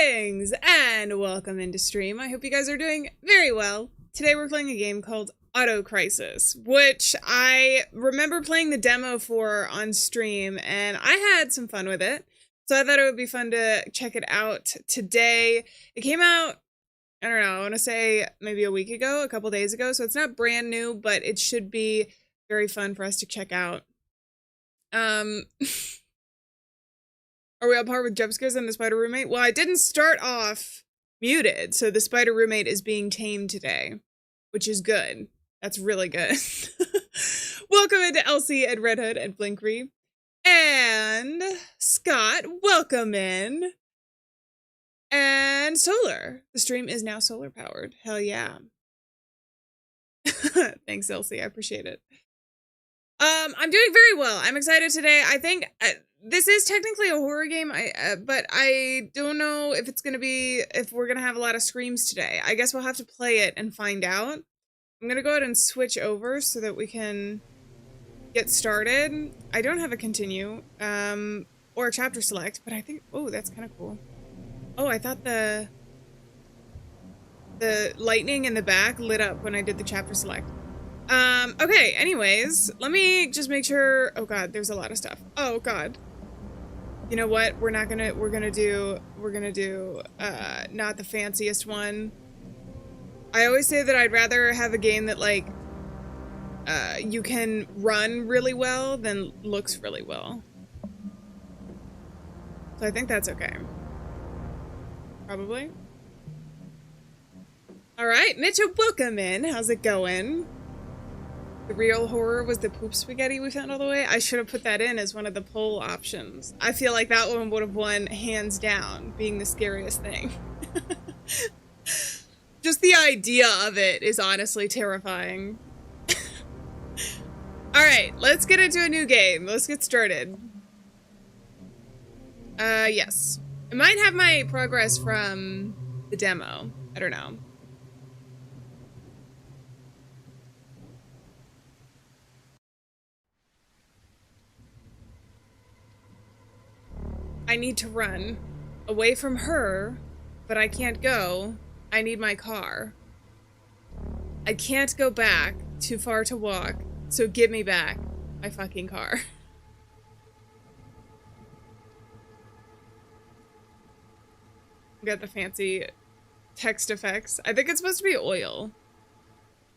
Greetings and welcome into stream. I hope you guys are doing very well. Today we're playing a game called Auto Crisis, which I remember playing the demo for on stream and I had some fun with it. So I thought it would be fun to check it out today. It came out, I don't know, I want to say maybe a week ago, a couple days ago. So it's not brand new, but it should be very fun for us to check out. Are we on par with jump scares and the spider roommate? Well, I didn't start off muted, so the spider roommate is being tamed today, which is good. That's really good. Welcome into Elsie and Red Hood and Blinkry. And Scott, welcome in. And Solar. The stream is now solar powered. Hell yeah. Thanks, Elsie. I appreciate it. I'm doing very well. I'm excited today. I think this is technically a horror game, but I don't know if it's gonna be, if we're gonna have a lot of screams today. I guess we'll have to play it and find out. I'm gonna go ahead and switch over so that we can get started. I don't have a continue, or a chapter select, but I think, oh, that's kind of cool. Oh, I thought the lightning in the back lit up when I did the chapter select. Okay, anyways, let me just make sure. Oh god, there's a lot of stuff. Oh god. You know what? We're gonna do not the fanciest one. I always say that I'd rather have a game that, like, you can run really well than looks really well. So I think that's okay. Probably. Alright, Mitchell, welcome in. How's it going? The real horror was the poop spaghetti we found all the way. I should have put that in as one of the poll options. I feel like that one would have won hands down, being the scariest thing. Just the idea of it is honestly terrifying. Alright, let's get into a new game. Let's get started. Yes. I might have my progress from the demo. I don't know. I need to run away from her, but I can't go. I need my car. I can't go back, too far to walk, so give me back my fucking car. Got the fancy text effects. I think it's supposed to be oil.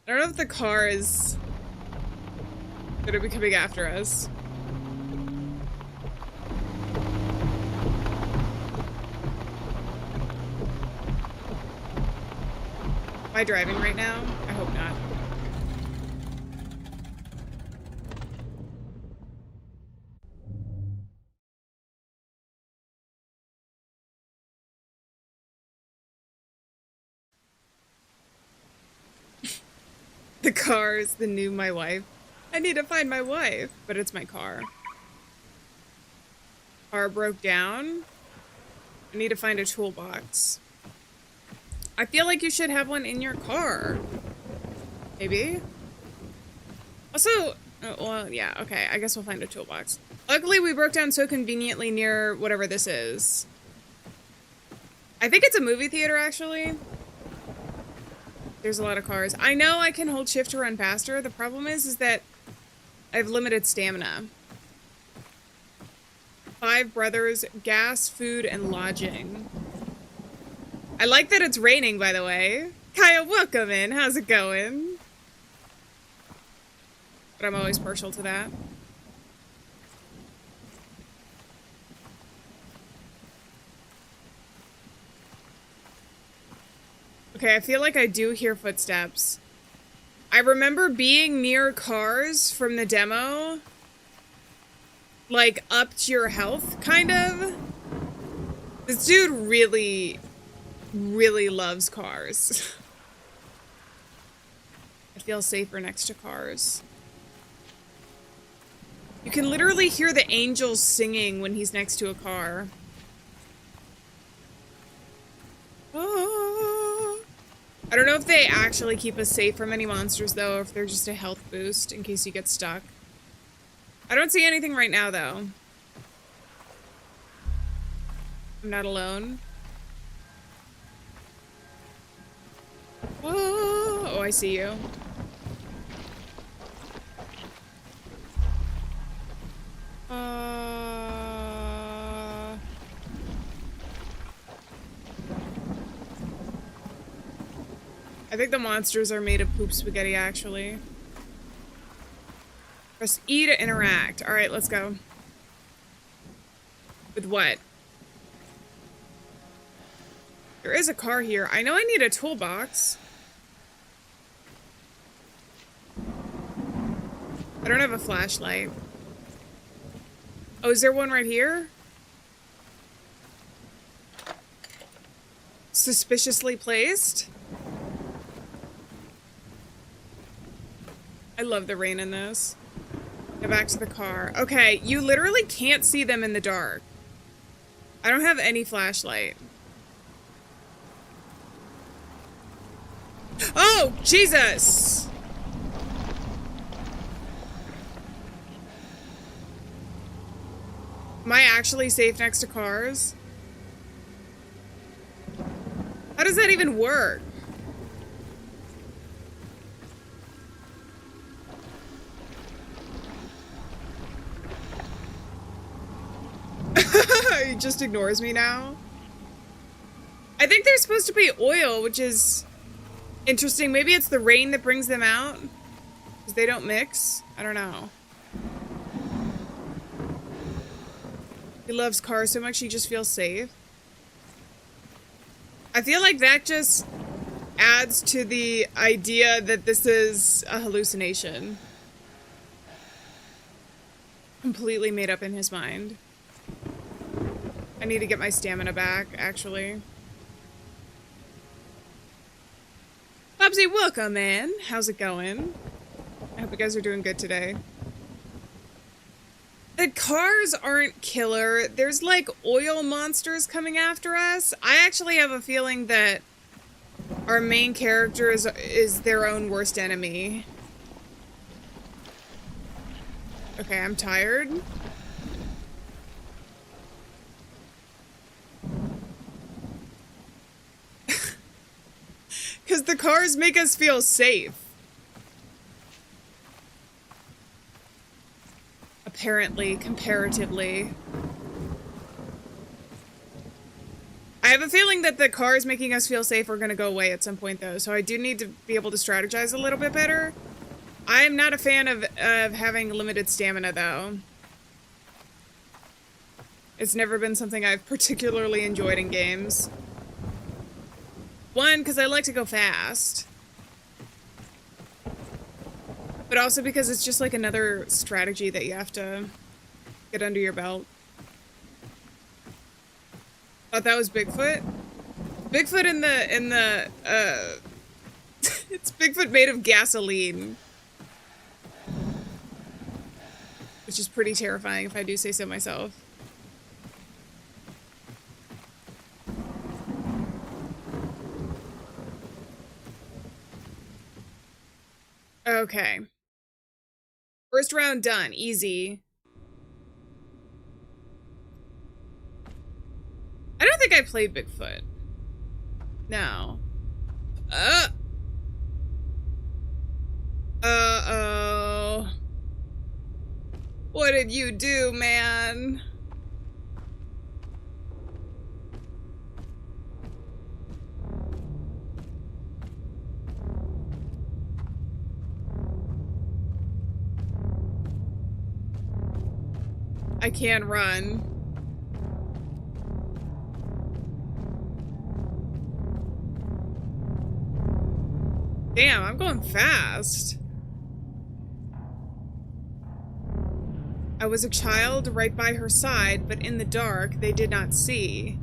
I don't know if the car is gonna be coming after us. Am I driving right now? I hope not. The car is the new my wife. I need to find my wife, but it's my car. Car broke down. I need to find a toolbox. I feel like you should have one in your car. Maybe? Also, oh, well, yeah, okay, I guess we'll find a toolbox. Luckily, we broke down so conveniently near whatever this is. I think it's a movie theater, actually. There's a lot of cars. I know I can hold shift to run faster. The problem is that I have limited stamina. 5 brothers, gas, food, and lodging. I like that it's raining, by the way. Kaya, welcome in. How's it going? But I'm always partial to that. Okay, I feel like I do hear footsteps. I remember being near cars from the demo. Like, upped your health, kind of. This dude really loves cars. I feel safer next to cars. You can literally hear the angels singing when he's next to a car. Oh. I don't know if they actually keep us safe from any monsters, though, or if they're just a health boost in case you get stuck. I don't see anything right now, though. I'm not alone. I see you. I think the monsters are made of poop spaghetti, actually. Press E to interact. All right, let's go. With what? There is a car here. I know I need a toolbox. I don't have a flashlight. Oh, is there one right here? Suspiciously placed? I love the rain in this. Get back to the car. Okay, you literally can't see them in the dark. I don't have any flashlight. Oh, Jesus! Am I actually safe next to cars? How does that even work? He just ignores me now. I think they're supposed to be oil, which is interesting. Maybe it's the rain that brings them out, because they don't mix. I don't know. He loves cars so much he just feels safe. I feel like that just adds to the idea that this is a hallucination. Completely made up in his mind. I need to get my stamina back, actually. Bubsy, welcome in. How's it going? I hope you guys are doing good today. The cars aren't killer. There's like oil monsters coming after us. I actually have a feeling that our main character is their own worst enemy. Okay, I'm tired. Because the cars make us feel safe. Apparently, comparatively. I have a feeling that the cars making us feel safe are going to go away at some point, though, so I do need to be able to strategize a little bit better. I am not a fan of having limited stamina, though. It's never been something I've particularly enjoyed in games. One, because I like to go fast. But also because it's just like another strategy that you have to get under your belt. Thought that was Bigfoot? Bigfoot in the it's Bigfoot made of gasoline. Which is pretty terrifying if I do say so myself. Okay. First round done. Easy. I don't think I played Bigfoot. No. Uh-oh. What did you do, man? I can run. Damn, I'm going fast. I was a child right by her side, but in the dark, they did not see.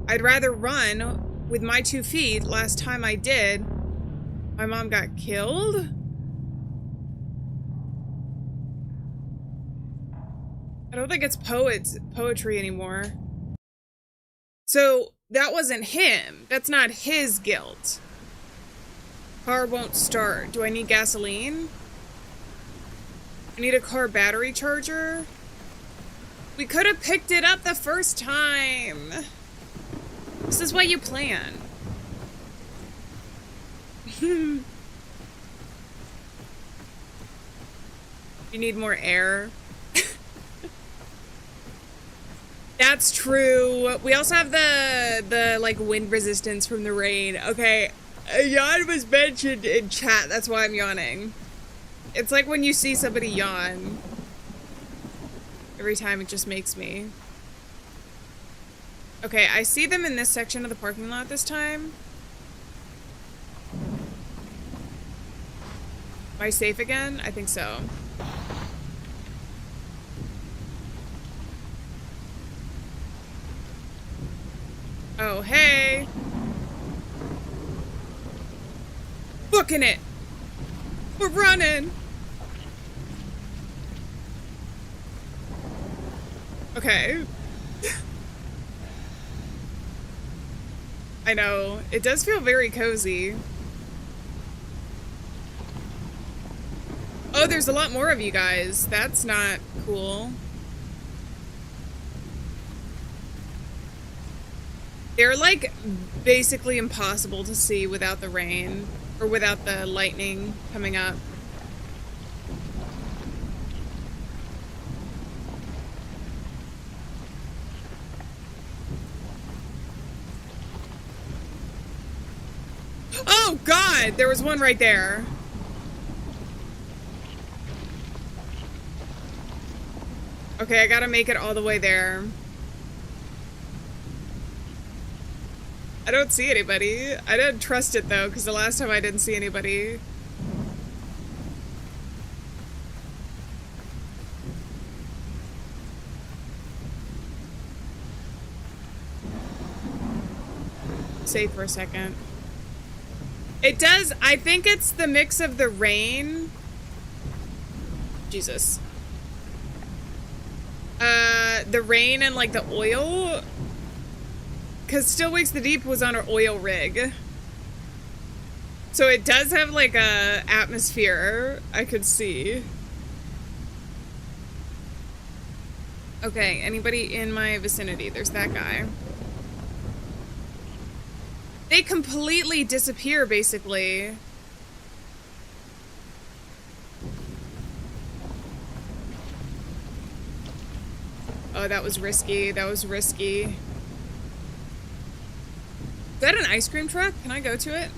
I'd rather run with my 2 feet. Last time I did, my mom got killed? I don't think it's poetry anymore. So that wasn't him. That's not his guilt. Car won't start. Do I need gasoline? I need a car battery charger. We could have picked it up the first time. This is what you plan. You need more air. That's true. We also have the like wind resistance from the rain. Okay, a yawn was mentioned in chat. That's why I'm yawning. It's like when you see somebody yawn. Every time it just makes me. Okay, I see them in this section of the parking lot this time. Am I safe again? I think so. Oh, hey. Booking it. We're running. Okay. I know. It does feel very cozy. Oh, there's a lot more of you guys. That's not cool. They're like basically impossible to see without the rain or without the lightning coming up. Oh God, there was one right there. Okay, I gotta make it all the way there. I don't see anybody. I don't trust it though, because the last time I didn't see anybody. Safe for a second. It does, I think it's the mix of the rain. Jesus. The rain and like the oil. Because Still Wakes the Deep was on an oil rig. So it does have like a atmosphere I could see. Okay, anybody in my vicinity? There's that guy. They completely disappear, basically. Oh, that was risky. That was risky. Is that an ice cream truck? Can I go to it?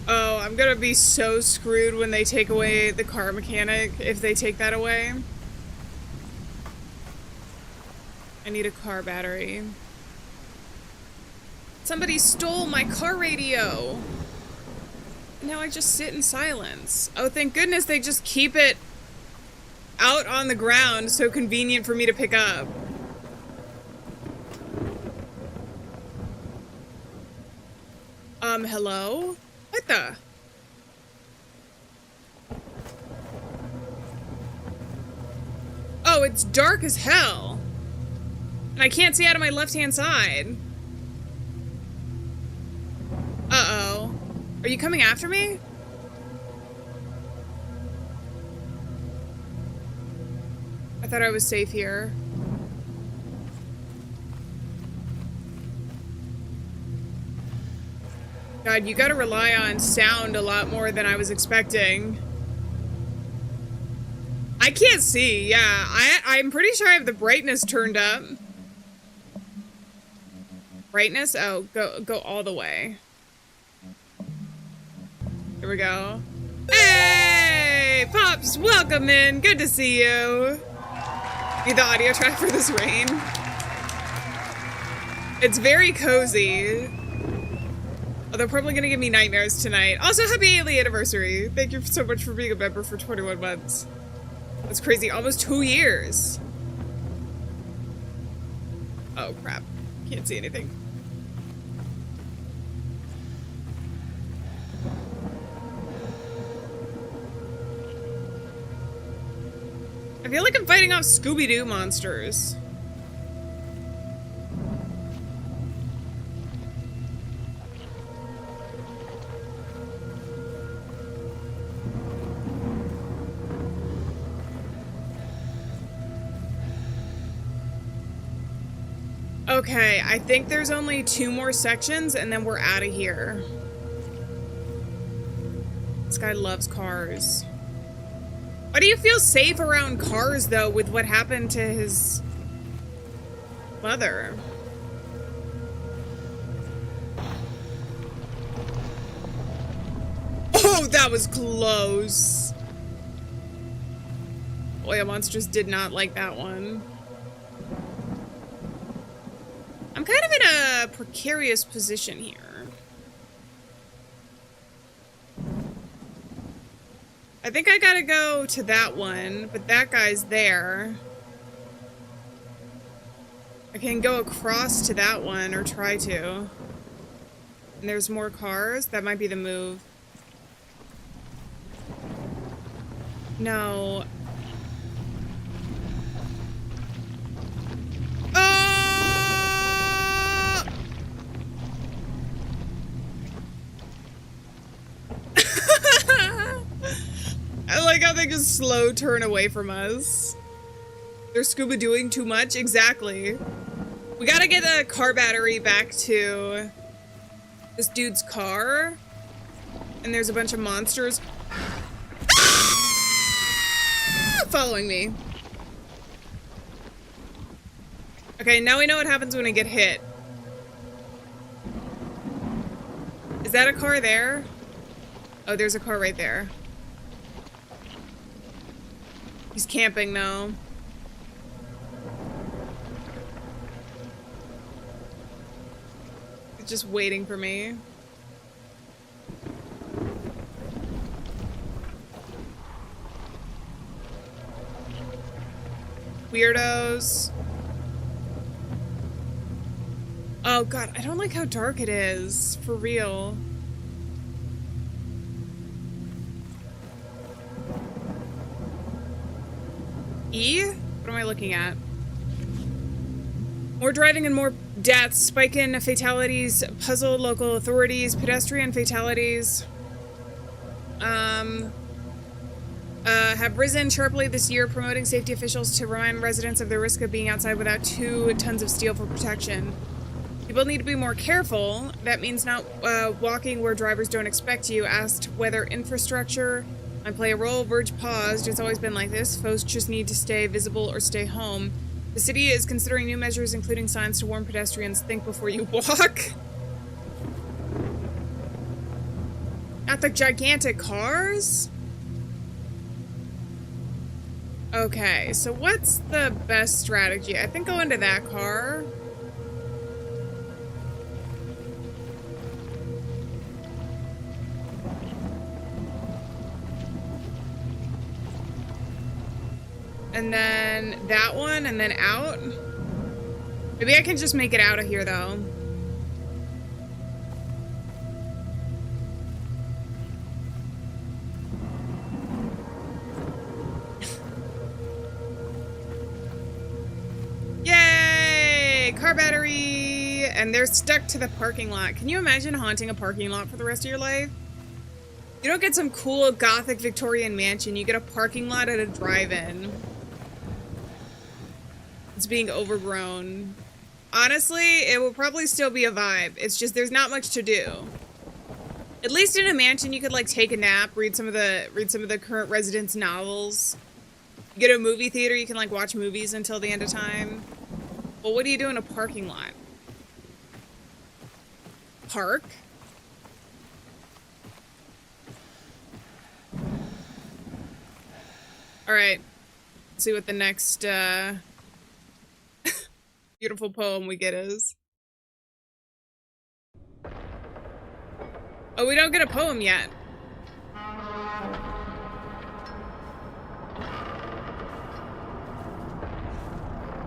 Oh, I'm gonna be so screwed when they take away the car mechanic, if they take that away. I need a car battery. Somebody stole my car radio. Now I just sit in silence. Oh, thank goodness they just keep it out on the ground, so convenient for me to pick up. Hello? What the? Oh, it's dark as hell. And I can't see out of my left-hand side. Uh-oh. Are you coming after me? I thought I was safe here. God, you gotta rely on sound a lot more than I was expecting. I can't see, yeah. I'm pretty sure I have the brightness turned up. Brightness? Oh, go all the way. Here we go. Hey! Pops, welcome in. Good to see you. Need the audio track for this rain. It's very cozy. Oh, they're probably gonna give me nightmares tonight. Also, happy Alieann anniversary. Thank you so much for being a member for 21 months. That's crazy. Almost 2 years. Oh, crap. Can't see anything. I feel like I'm fighting off Scooby-Doo monsters. Okay, I think there's only 2 more sections and then we're out of here. This guy loves cars. Why do you feel safe around cars, though, with what happened to his mother? Oh, that was close. Boy, Monsters did not like that one. I'm kind of in a precarious position here. I think I gotta go to that one, but that guy's there. I can go across to that one, or try to. And there's more cars. That might be the move. No. Oh! I like how they just slow turn away from us. They're scuba-dooing too much? Exactly. We gotta get the car battery back to this dude's car. And there's a bunch of monsters following me. Okay, now we know what happens when I get hit. Is that a car there? Oh, there's a car right there. He's camping now. He's just waiting for me. Weirdos. Oh god, I don't like how dark it is. For real. E? What am I looking at? More driving and more deaths. Spike in fatalities. Puzzle local authorities. Pedestrian fatalities. Have risen sharply this year, promoting safety officials to remind residents of the risk of being outside without 2 tons of steel for protection. People need to be more careful. That means not walking where drivers don't expect you. Asked whether infrastructure might play a role. Verge paused. It's always been like this. Folks just need to stay visible or stay home. The city is considering new measures, including signs to warn pedestrians. Think before you walk. Not the gigantic cars? Okay, so what's the best strategy? I think go into that car. And then that one, and then out. Maybe I can just make it out of here, though. Yay! Car battery! And they're stuck to the parking lot. Can you imagine haunting a parking lot for the rest of your life? You don't get some cool gothic Victorian mansion. You get a parking lot at a drive-in. It's being overgrown. Honestly, it will probably still be a vibe. It's just there's not much to do. At least in a mansion, you could like take a nap, read some of the current residents' novels. You get a movie theater, you can like watch movies until the end of time. Well, what do you do in a parking lot? Park? All right. Let's see what the next beautiful poem we get is. Oh, we don't get a poem yet.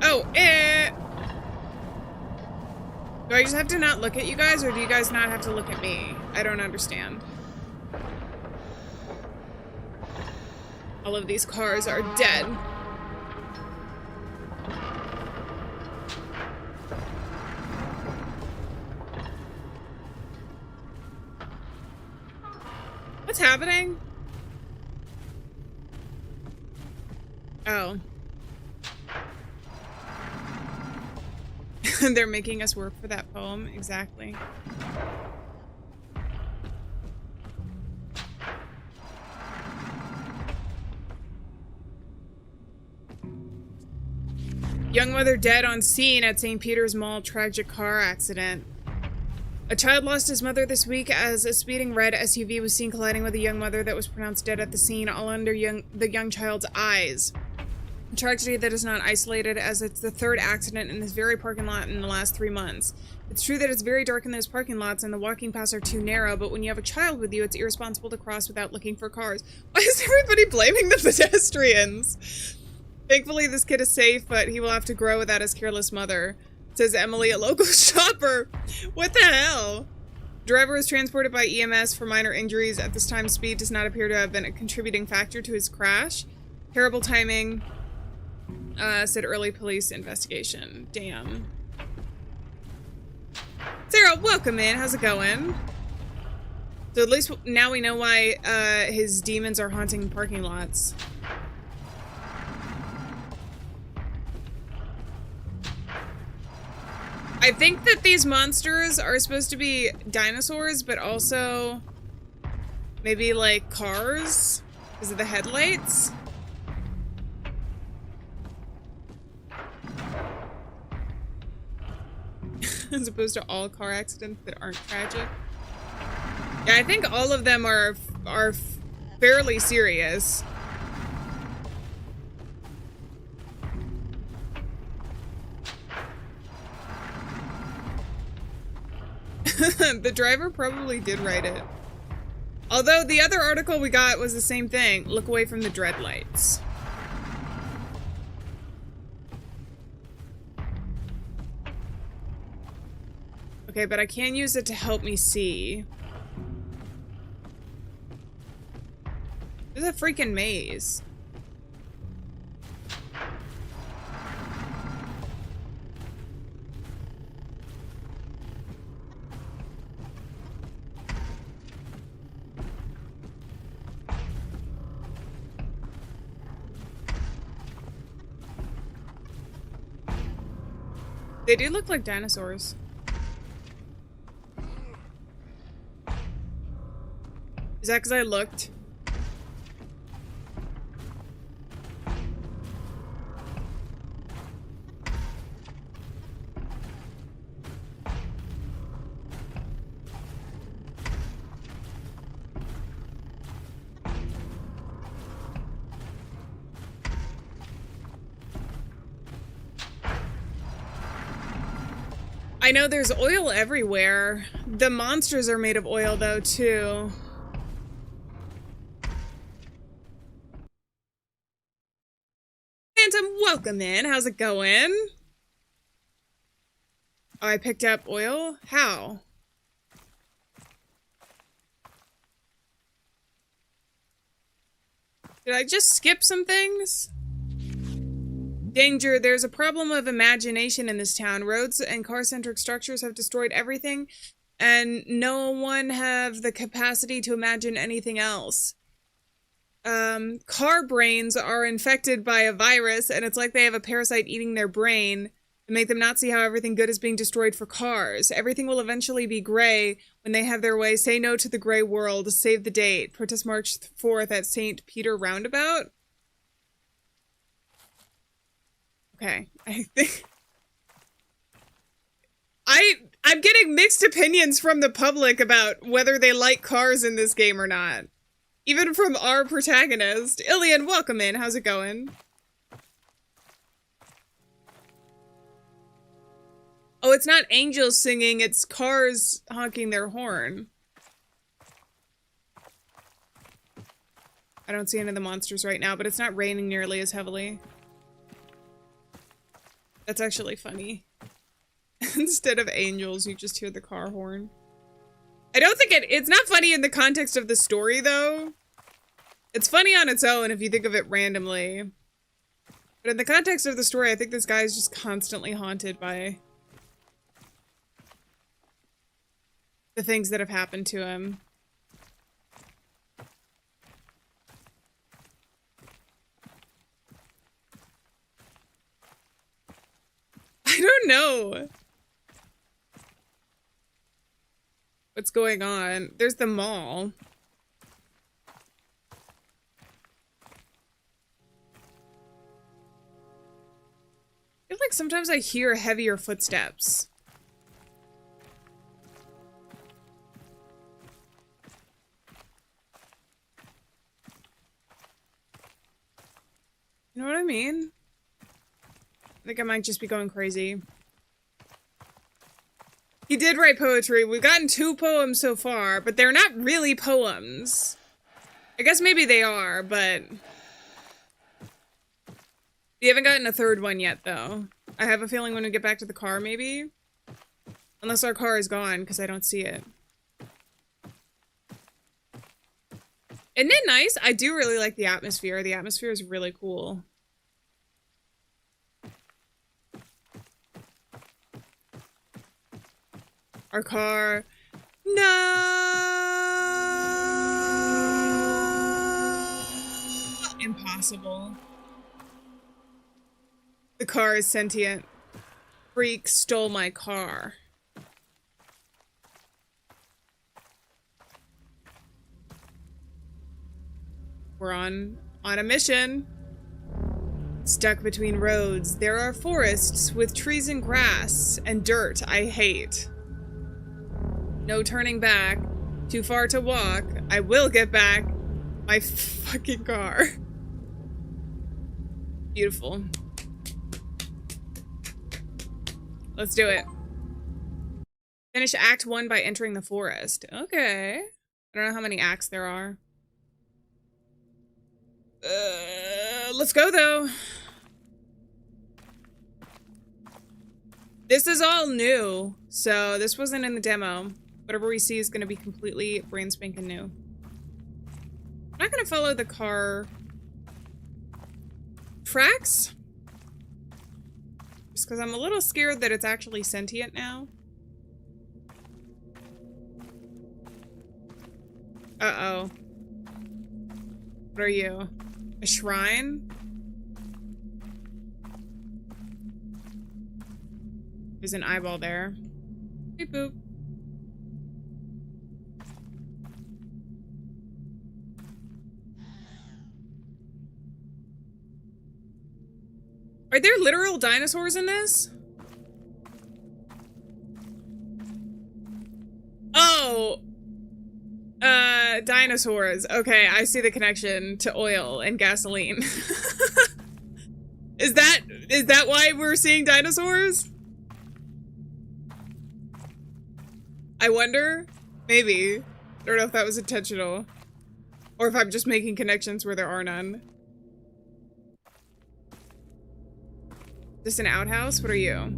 Oh, do I just have to not look at you guys, or do you guys not have to look at me? I don't understand. All of these cars are dead. What's happening? Oh. They're making us work for that poem. Exactly. Young mother dead on scene at St. Peter's Mall. Tragic car accident. A child lost his mother this week as a speeding red SUV was seen colliding with a young mother that was pronounced dead at the scene, all under the young child's eyes. A tragedy that is not isolated, as it's the third accident in this very parking lot in the last 3 months. It's true that it's very dark in those parking lots and the walking paths are too narrow, but when you have a child with you, it's irresponsible to cross without looking for cars. Why is everybody blaming the pedestrians? Thankfully, this kid is safe, but he will have to grow without his careless mother. Says Emily, a local shopper. What the hell? Driver was transported by EMS for minor injuries. At this time, speed does not appear to have been a contributing factor to his crash. Terrible timing, said early police investigation. Damn. Sarah, welcome in. How's it going? So at least now we know why his demons are haunting parking lots. I think that these monsters are supposed to be dinosaurs, but also maybe like cars because of the headlights. As opposed to all car accidents that aren't tragic. Yeah, I think all of them are fairly serious. The driver probably did write it. Although the other article we got was the same thing. Look away from the dread lights. Okay, but I can use it to help me see. There's a freaking maze. They do look like dinosaurs. Is that because I looked? I know there's oil everywhere. The monsters are made of oil though, too. Phantom, welcome in. How's it going? Oh, I picked up oil? How? Did I just skip some things? Danger, there's a problem of imagination in this town. Roads and car-centric structures have destroyed everything, and no one have the capacity to imagine anything else. Car brains are infected by a virus, and it's like they have a parasite eating their brain to make them not see how everything good is being destroyed for cars. Everything will eventually be gray when they have their way. Say no to the gray world. Save the date. Protest March 4th at St. Peter Roundabout. Okay, I think I'm getting mixed opinions from the public about whether they like cars in this game or not. Even from our protagonist. Alieann, welcome in. How's it going? Oh, it's not angels singing, it's cars honking their horn. I don't see any of the monsters right now, but it's not raining nearly as heavily. That's actually funny. Instead of angels, you just hear the car horn. I don't think it's not funny in the context of the story, though. It's funny on its own if you think of it randomly. But in the context of the story, I think this guy is just constantly haunted by the things that have happened to him. I don't know. What's going on? There's the mall. I feel like sometimes I hear heavier footsteps. You know what I mean? I think I might just be going crazy. He did write poetry. We've gotten 2 poems so far, but they're not really poems. I guess maybe they are, but... We haven't gotten a 3rd one yet, though. I have a feeling when we get back to the car, maybe? Unless our car is gone, because I don't see it. Isn't it nice? I do really like the atmosphere. The atmosphere is really cool. Our car. No! Impossible. The car is sentient. Freak stole my car. We're on a mission. Stuck between roads. There are forests with trees and grass and dirt I hate. No turning back. Too far to walk. I will get back. My fucking car. Beautiful. Let's do it. Finish Act 1 by entering the forest. Okay. I don't know how many acts there are. Let's go, though. This is all new, so this wasn't in the demo. Whatever we see is going to be completely brand spanking new. I'm not going to follow the car tracks. Just because I'm a little scared that it's actually sentient now. Uh-oh. What are you? A shrine? There's an eyeball there. Beep boop. Are there literal dinosaurs in this? Oh! Dinosaurs. Okay, I see the connection to oil and gasoline. Is that why we're seeing dinosaurs? I wonder? Maybe. I don't know if that was intentional. Or if I'm just making connections where there are none. This an outhouse? What are you?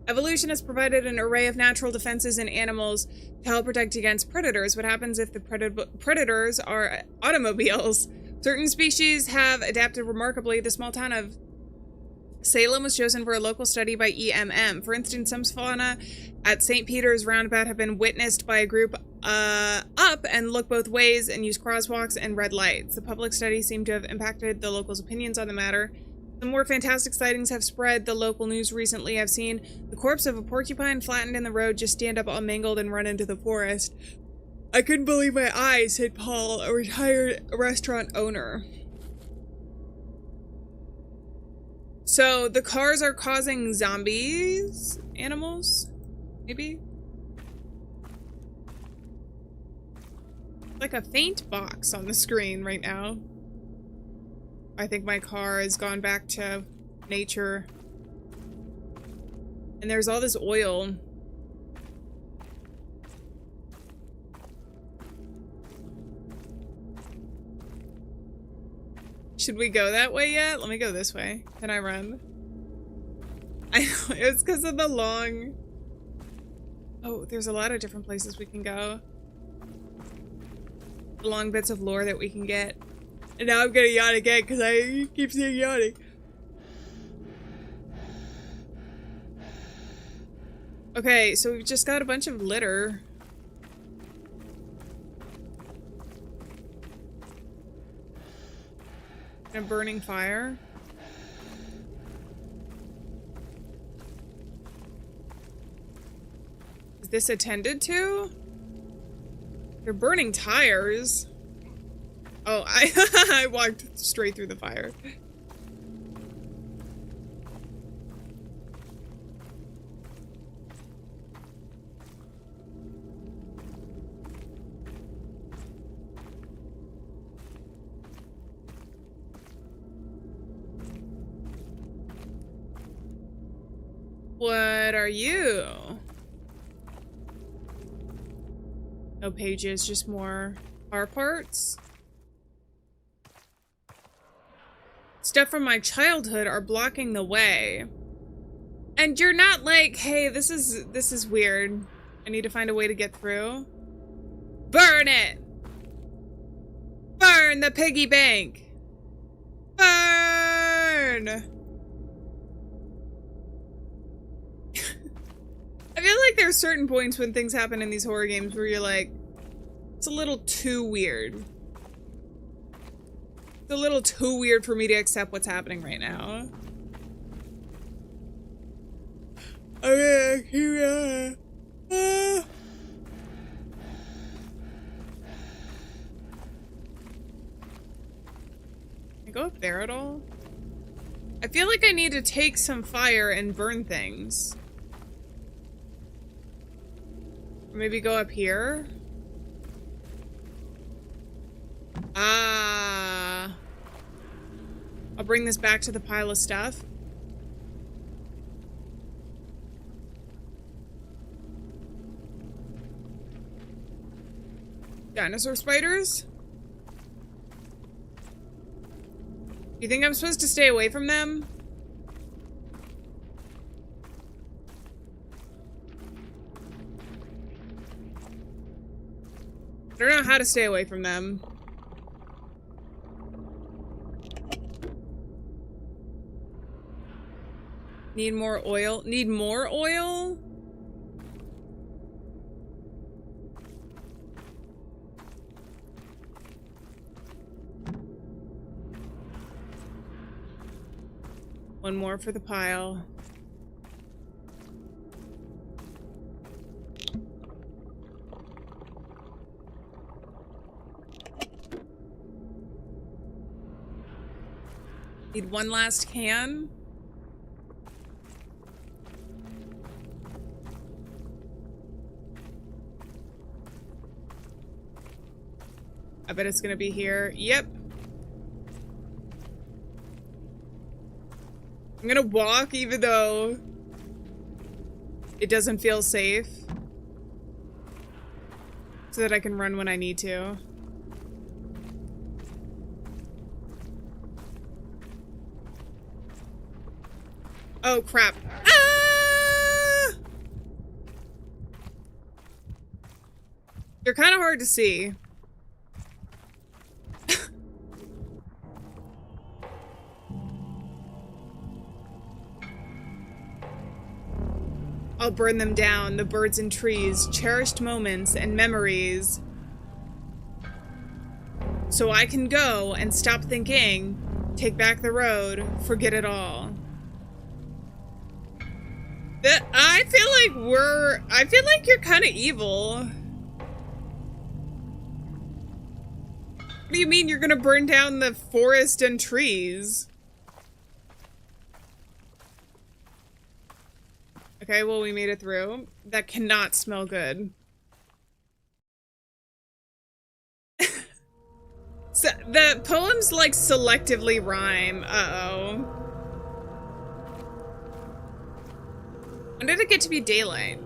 Evolution has provided an array of natural defenses in animals to help protect against predators. What happens if the predators are automobiles? Certain species have adapted remarkably. The small town of Salem was chosen for a local study by EMM. For instance, some fauna at St. Peter's roundabout have been witnessed by a group up and look both ways and use crosswalks and red lights. The public studies seem to have impacted the locals' opinions on the matter. Some more fantastic sightings have spread the local news recently. I've seen the corpse of a porcupine flattened in the road just stand up all mangled and run into the forest. I couldn't believe my eyes, said Paul, a retired restaurant owner. So the cars are causing zombies? Animals? Maybe? Like a faint box on the screen right now. I think my car has gone back to nature. And there's all this oil. Should we go that way yet? Let me go this way. Can I run? I know, it's because of the long... Oh, there's a lot of different places we can go. Long bits of lore that we can get. And now I'm gonna yawn again because I keep seeing yawning. Okay, so we've just got a bunch of litter. And a burning fire. Is this attended to? They're burning tires. Oh, I walked straight through the fire. What are you? No pages, just more car parts. Stuff from my childhood are blocking the way. And you're not like, hey, this is weird. I need to find a way to get through. Burn it! Burn the piggy bank! Burn! I feel like there are certain points when things happen in these horror games where you're like, it's a little too weird. It's a little too weird for me to accept what's happening right now. Okay, here we are. Can I go up there at all? I feel like I need to take some fire and burn things. Or maybe go up here? Ah. I'll bring this back to the pile of stuff. Dinosaur spiders? You think I'm supposed to stay away from them? I don't know how to stay away from them. Need more oil? Need more oil? One more for the pile. Need one last can. I bet it's gonna be here. Yep. I'm gonna walk even though it doesn't feel safe, so that I can run when I need to. Oh crap. Ah! They're kind of hard to see. I'll burn them down, the birds and trees, cherished moments and memories. So I can go and stop thinking, take back the road, forget it all. I feel like you're kind of evil. What do you mean you're gonna burn down the forest and trees? Okay, well, we made it through. That cannot smell good. So, the poems, like, selectively rhyme. Uh-oh. When did it get to be daylight?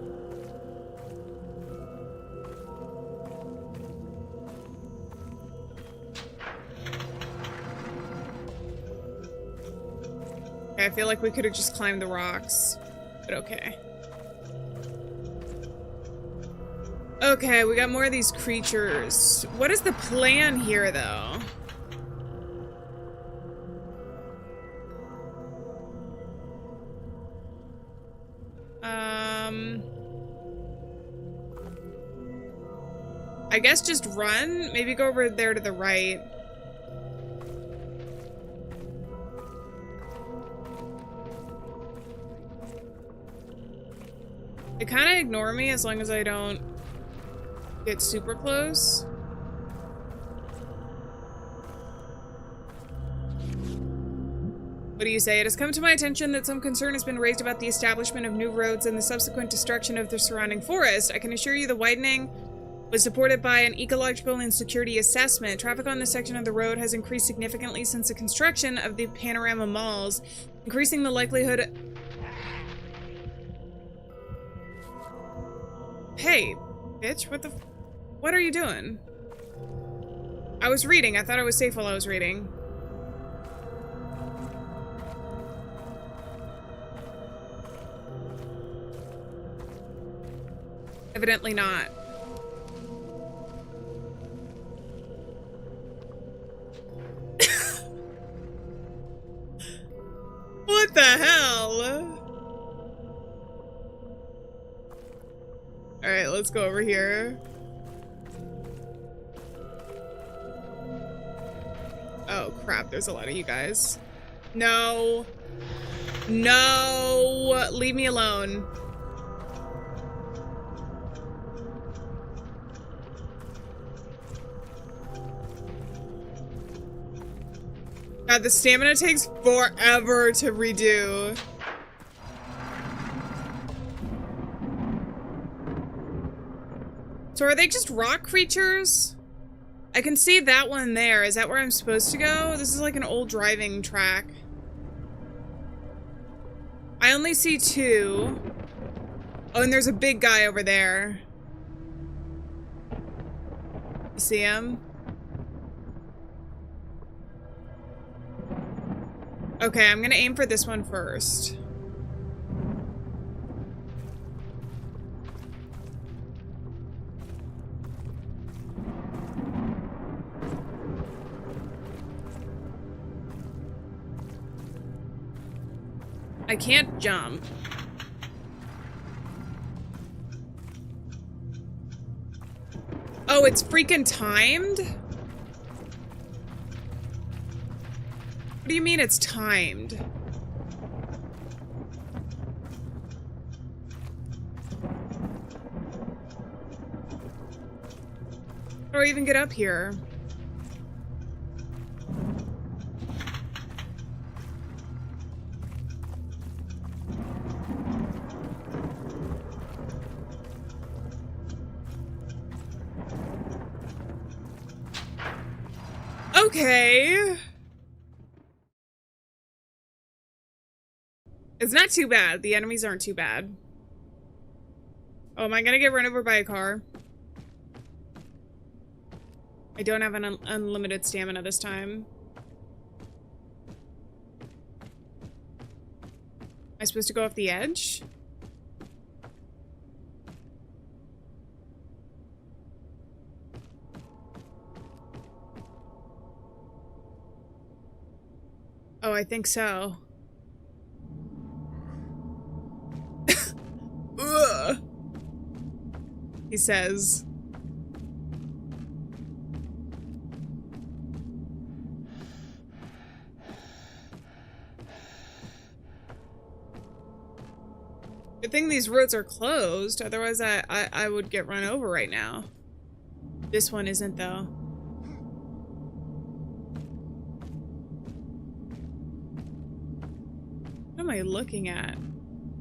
Okay, I feel like we could have just climbed the rocks. But okay. Okay, we got more of these creatures. What is the plan here, though? I guess just run? Maybe go over there to the right. They kind of ignore me as long as I don't get super close. What do you say? It has come to my attention that some concern has been raised about the establishment of new roads and the subsequent destruction of the surrounding forest. I can assure you the widening was supported by an ecological and security assessment. Traffic on this section of the road has increased significantly since the construction of the panorama malls, increasing the likelihood... Hey, bitch, what are you doing? I was reading. I thought I was safe while I was reading. Evidently not. What the hell? Alright, let's go over here. Oh crap, there's a lot of you guys. No. No! Leave me alone. God, the stamina takes forever to redo. So are they just rock creatures? I can see that one there. Is that where I'm supposed to go? This is like an old driving track. I only see two. Oh, and there's a big guy over there. You see him? Okay, I'm gonna aim for this one first. I can't jump. Oh, it's freaking timed? What do you mean it's timed? How do I even get up here? Okay. It's not too bad. The enemies aren't too bad. Oh, am I gonna get run over by a car? I don't have an unlimited stamina this time. Am I supposed to go off the edge? Oh, I think so. Ugh. He says. Good thing these roads are closed, otherwise I would get run over right now. This one isn't though. What am I looking at?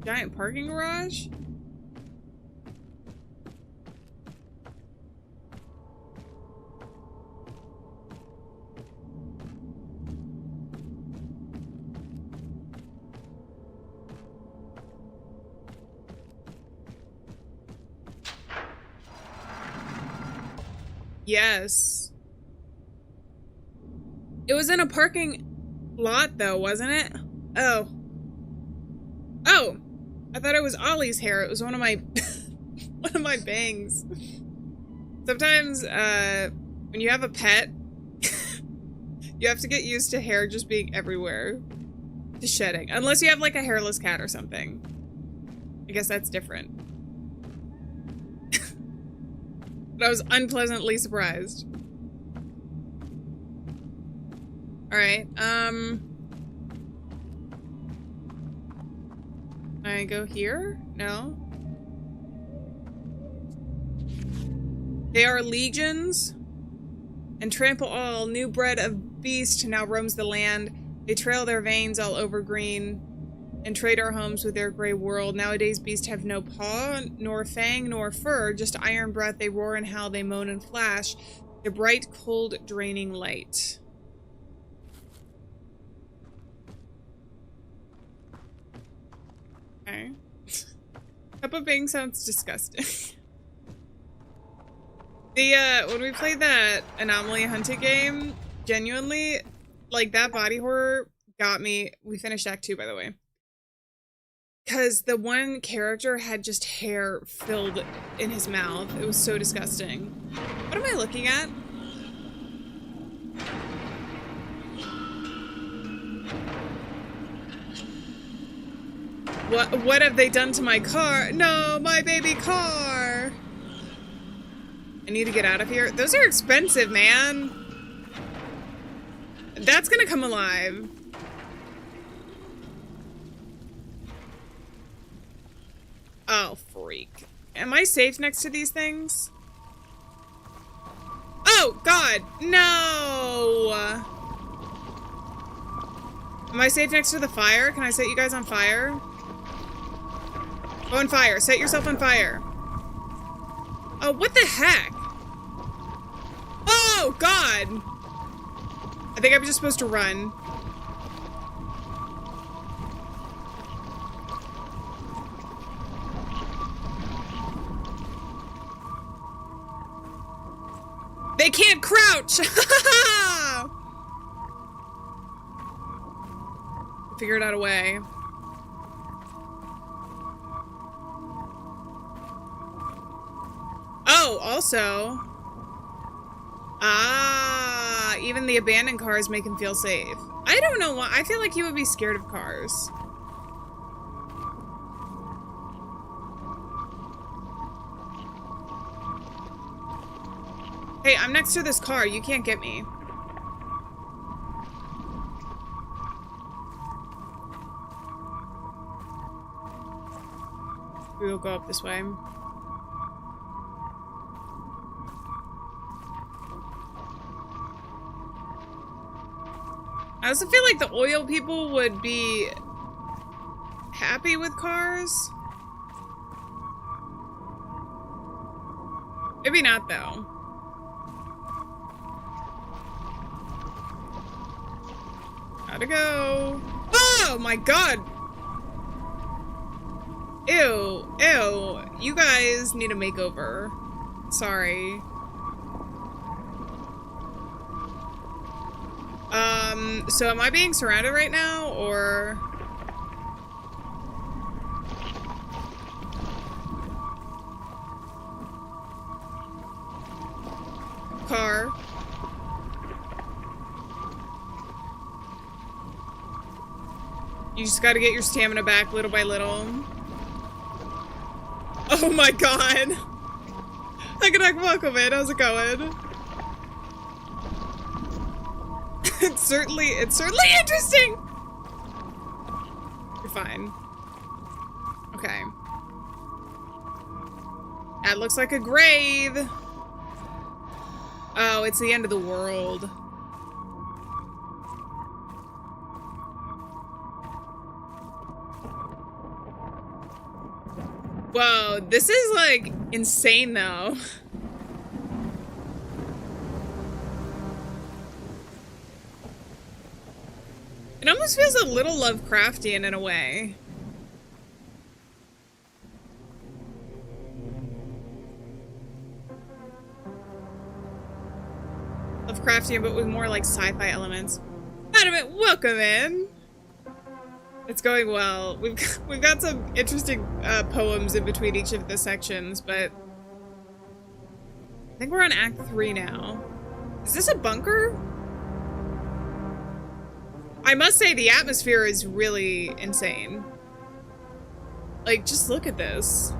Giant parking garage? Yes. It was in a parking lot though, wasn't it? Oh. Oh! I thought it was Ollie's hair. It was one of my one of my bangs. Sometimes when you have a pet, you have to get used to hair just being everywhere. Just shedding. Unless you have like a hairless cat or something. I guess that's different. But I was unpleasantly surprised. Alright, I go here? No? They are legions and trample all. New breed of beast now roams the land. They trail their veins all over green and trade our homes with their gray world. Nowadays, beasts have no paw, nor fang, nor fur, just iron breath. They roar and howl, they moan and flash. The bright, cold, draining light. Okay. Cup of Bang sounds disgusting. When we played that Anomaly Hunted game, genuinely, like, that body horror got me. We finished Act 2, by the way. Because the one character had just hair filled in his mouth. It was so disgusting. What am I looking at? What have they done to my car? No, my baby car! I need to get out of here. Those are expensive, man. That's gonna come alive. Oh, freak. Am I safe next to these things? Oh, God! No! Am I safe next to the fire? Can I set you guys on fire? Go on fire. Set yourself on fire. Oh, what the heck? Oh, God! I think I'm just supposed to run. They can't crouch! Figured out a way. Oh, also. Ah, even the abandoned cars make him feel safe. I don't know why. I feel like he would be scared of cars. Hey, I'm next to this car. You can't get me. We will go up this way. I also feel like the oil people would be happy with cars. Maybe not, though. Gotta go. Oh my God. Ew. Ew. You guys need a makeover. Sorry. So am I being surrounded right now, or? Car. You just gotta get your stamina back little by little. Oh my God. Welcome in. How's it going? It's certainly interesting. You're fine. Okay. That looks like a grave. Oh, it's the end of the world. Whoa, this is like insane though. It almost feels a little Lovecraftian in a way. Lovecraftian, but with more like sci-fi elements. Adamant, welcome in. It's going well. We've got some interesting poems in between each of the sections, but I think we're on Act 3 now. Is this a bunker? I must say the atmosphere is really insane. Like, just look at this.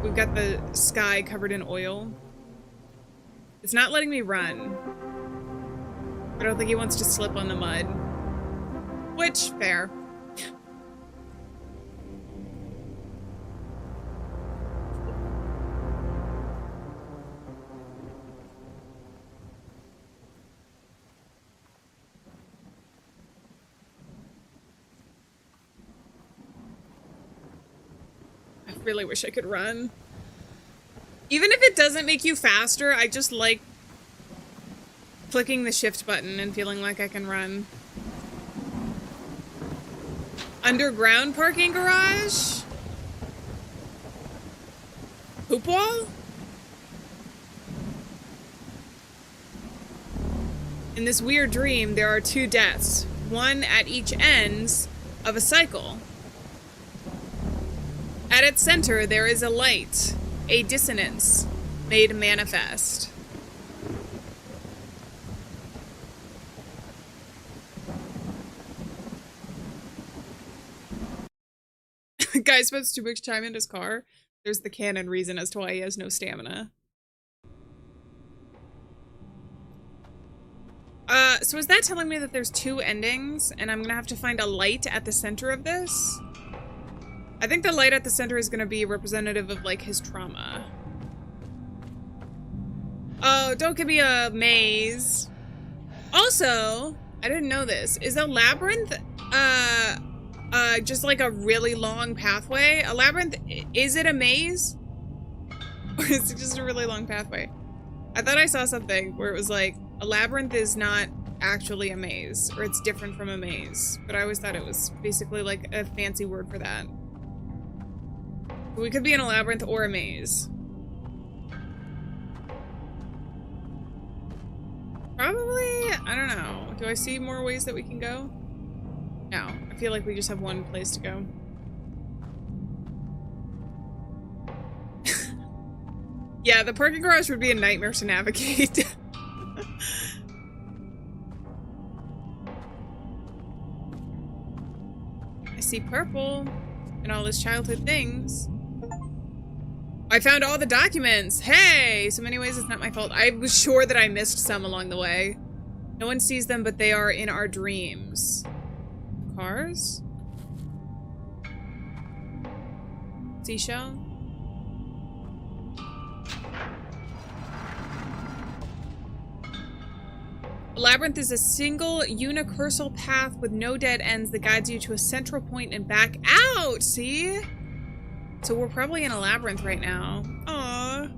We've got the sky covered in oil. It's not letting me run. I don't think he wants to slip on the mud. Which, fair. really wish I could run. Even if it doesn't make you faster, I just like clicking the shift button and feeling like I can run. Underground parking garage? Hoop wall? In this weird dream, there are 2 deaths, one at each ends of a cycle. At its center, there is a light, a dissonance made manifest. Guy spends too much time in his car. There's the canon reason as to why he has no stamina. So is that telling me that there's 2 endings and I'm gonna have to find a light at the center of this? I think the light at the center is gonna be representative of like his trauma. Oh, don't give me a maze. Also, I didn't know this. Is a labyrinth, just like a really long pathway? A labyrinth, is it a maze? Or is it just a really long pathway? I thought I saw something where it was like, a labyrinth is not actually a maze, or it's different from a maze. But I always thought it was basically like a fancy word for that. We could be in a labyrinth or a maze. Probably, I don't know. Do I see more ways that we can go? No, I feel like we just have one place to go. Yeah, the parking garage would be a nightmare to navigate. I see purple and all his childhood things. I found all the documents. Hey, so many ways it's not my fault. I was sure that I missed some along the way. No one sees them, but they are in our dreams. Cars? Seashell? A labyrinth is a single unicursal path with no dead ends that guides you to a central point and back out. See? So we're probably in a labyrinth right now. Aww.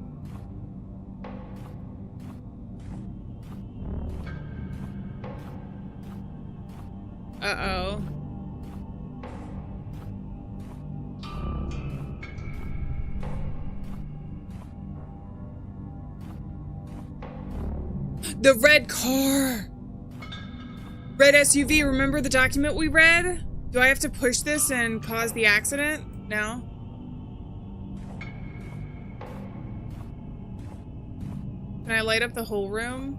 Uh-oh. The red car! Red SUV, remember the document we read? Do I have to push this and cause the accident? No? Can I light up the whole room?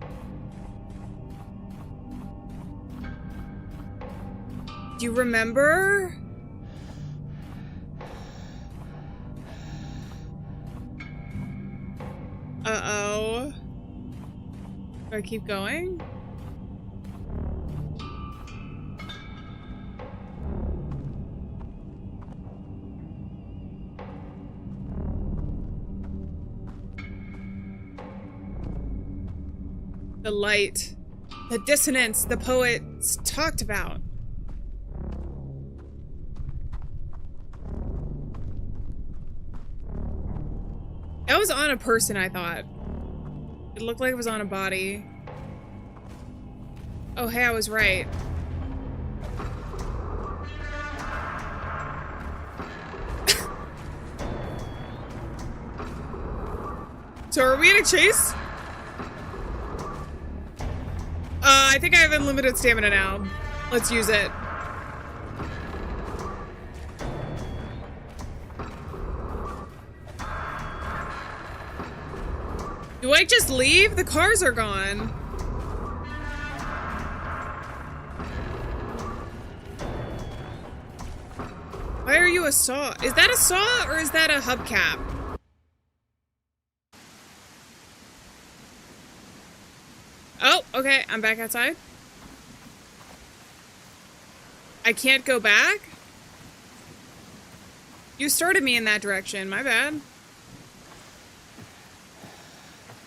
Do you remember? Uh-oh. Do I keep going? The light. The dissonance the poets talked about. That was on a person, I thought. It looked like it was on a body. Oh, hey, I was right. So are we in a chase? I think I have unlimited stamina now. Let's use it. Do I just leave? The cars are gone. Why are you a saw? Is that a saw or is that a hubcap? Oh, okay. I'm back outside. I can't go back? You started me in that direction. My bad.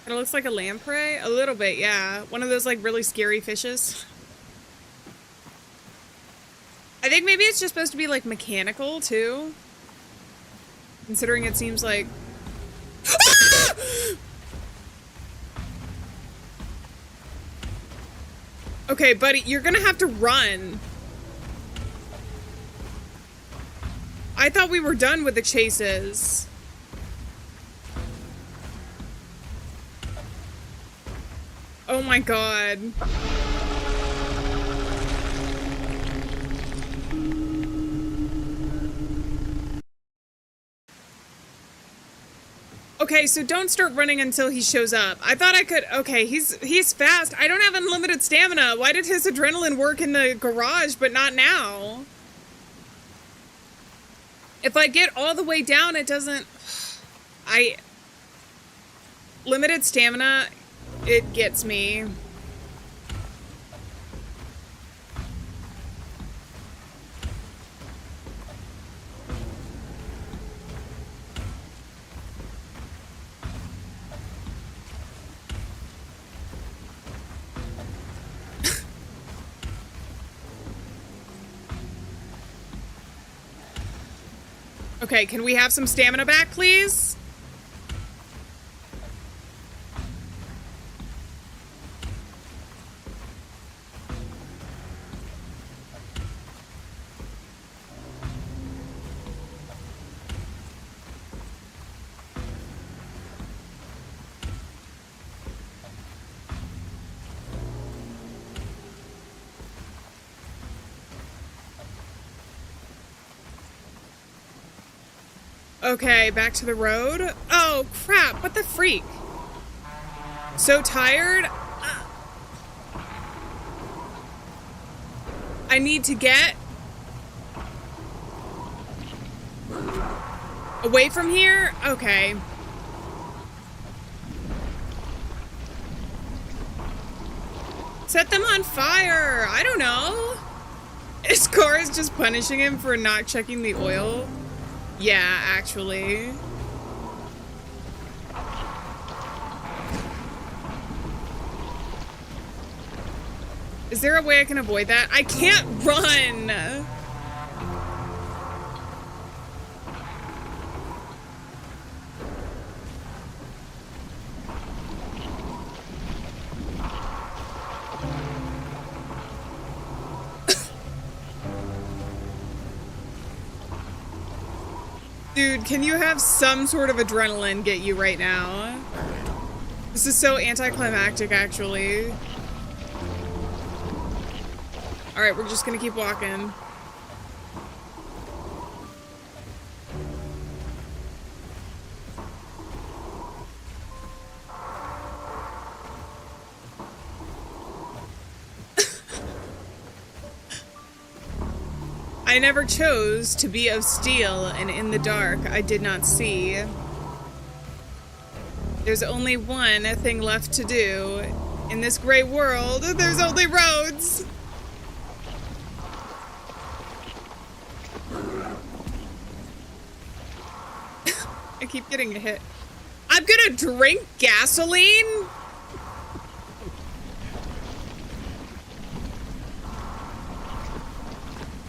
It looks like a lamprey? A little bit, yeah. One of those, like, really scary fishes. I think maybe it's just supposed to be, like, mechanical, too. Considering it seems like... Okay, buddy, you're gonna have to run. I thought we were done with the chases. Oh my god. Okay, so don't start running until he shows up. I thought I could... Okay, he's fast. I don't have unlimited stamina. Why did his adrenaline work in the garage, but not now? If I get all the way down, it doesn't... Limited stamina, it gets me. Okay, can we have some stamina back, please? Okay, back to the road. Oh, crap. What the freak? So tired. I need to get away from here? Okay. Set them on fire. I don't know. His car is just punishing him for not checking the oil. Yeah, actually. Is there a way I can avoid that? I can't run! Dude, can you have some sort of adrenaline get you right now? This is so anticlimactic, actually. Alright, we're just gonna keep walking. I never chose to be of steel, and in the dark I did not see. There's only one thing left to do. In this great world, there's only roads! I keep getting hit. I'm gonna drink gasoline?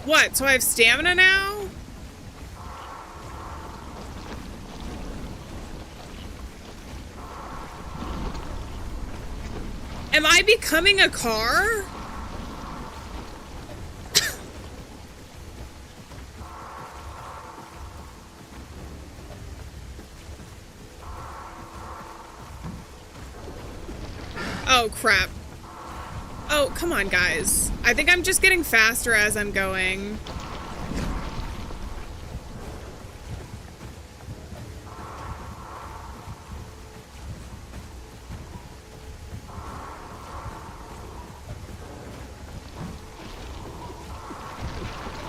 What, so I have stamina now? Am I becoming a car? Oh, crap. Oh, come on, guys. I think I'm just getting faster as I'm going.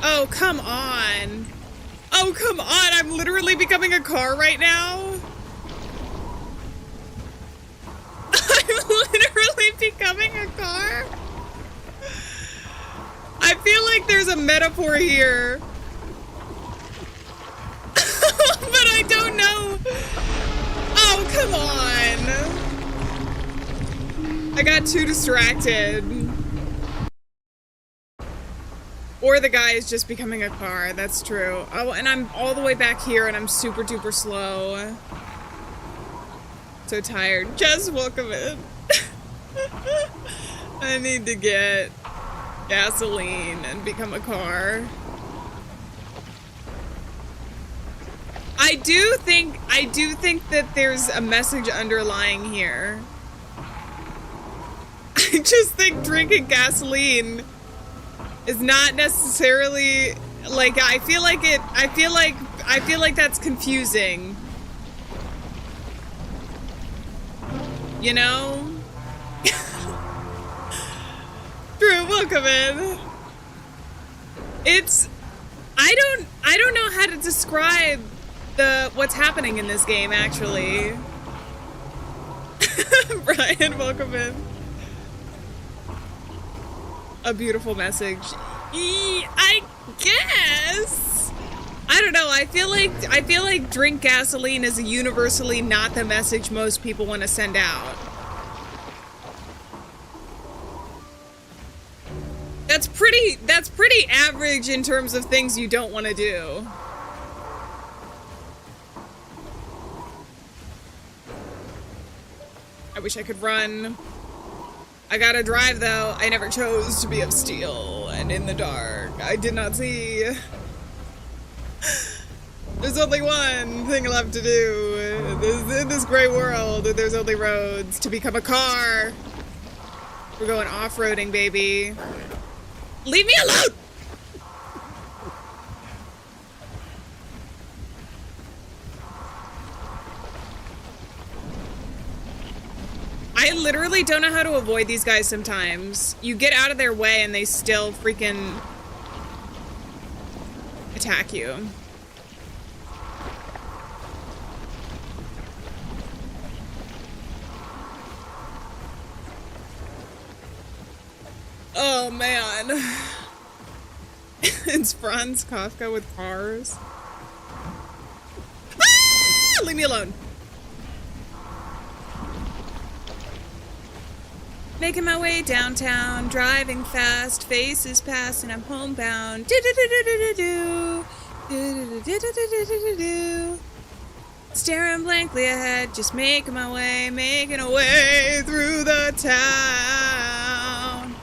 Oh, come on. Oh, come on. I'm literally becoming a car right now. I'm literally becoming a car. I feel like there's a metaphor here. But I don't know. Oh, come on. I got too distracted. Or the guy is just becoming a car. That's true. Oh, and I'm all the way back here and I'm super duper slow. So tired. Just welcome in. I need to get gasoline and become a car. I do think that there's a message underlying here. I just think drinking gasoline is not necessarily like I feel like that's confusing. You know? Drew, welcome in. It's I don't know how to describe what's happening in this game actually. Brian, welcome in. A beautiful message. I guess. I don't know. I feel like drink gasoline is universally not the message most people want to send out. That's pretty average in terms of things you don't want to do. I wish I could run. I gotta drive though. I never chose to be of steel and in the dark. I did not see. There's only one thing left to do. In this gray world, there's only roads to become a car. We're going off-roading, baby. Leave me alone! I literally don't know how to avoid these guys sometimes. You get out of their way and they still freaking attack you. Oh man. It's Franz Kafka with cars. Ah! Leave me alone. Making my way downtown, driving fast, faces pass, and I'm homebound. Staring blankly ahead, just making a way through the town.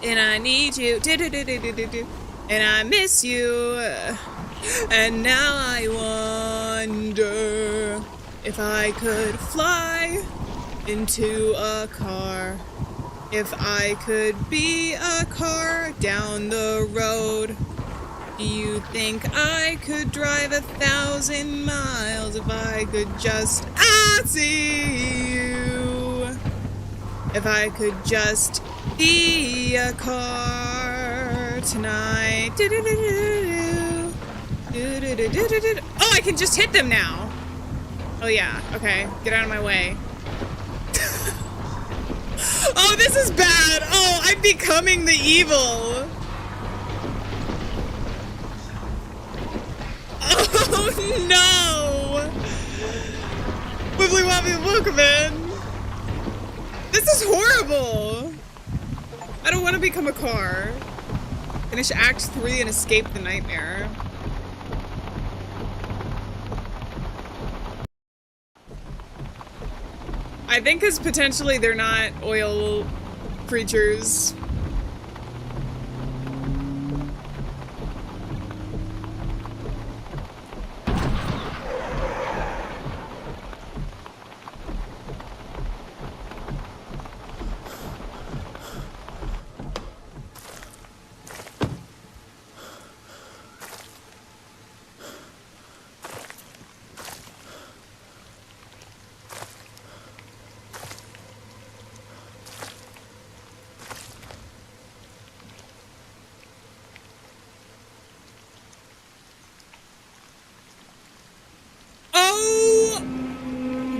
And I need you, and I miss you. And now I wonder if I could fly into a car. If I could be a car down the road. Do you think I could drive 1,000 miles if I could just see you? If I could just be a car tonight. Oh, I can just hit them now. Oh yeah, okay. Get out of my way. Oh, this is bad. Oh, I'm becoming the evil. Oh no. Wibbly wobbly, welcome in. This is horrible. I don't want to become a car. Finish Act 3 and escape the nightmare. I think because potentially they're not oil creatures.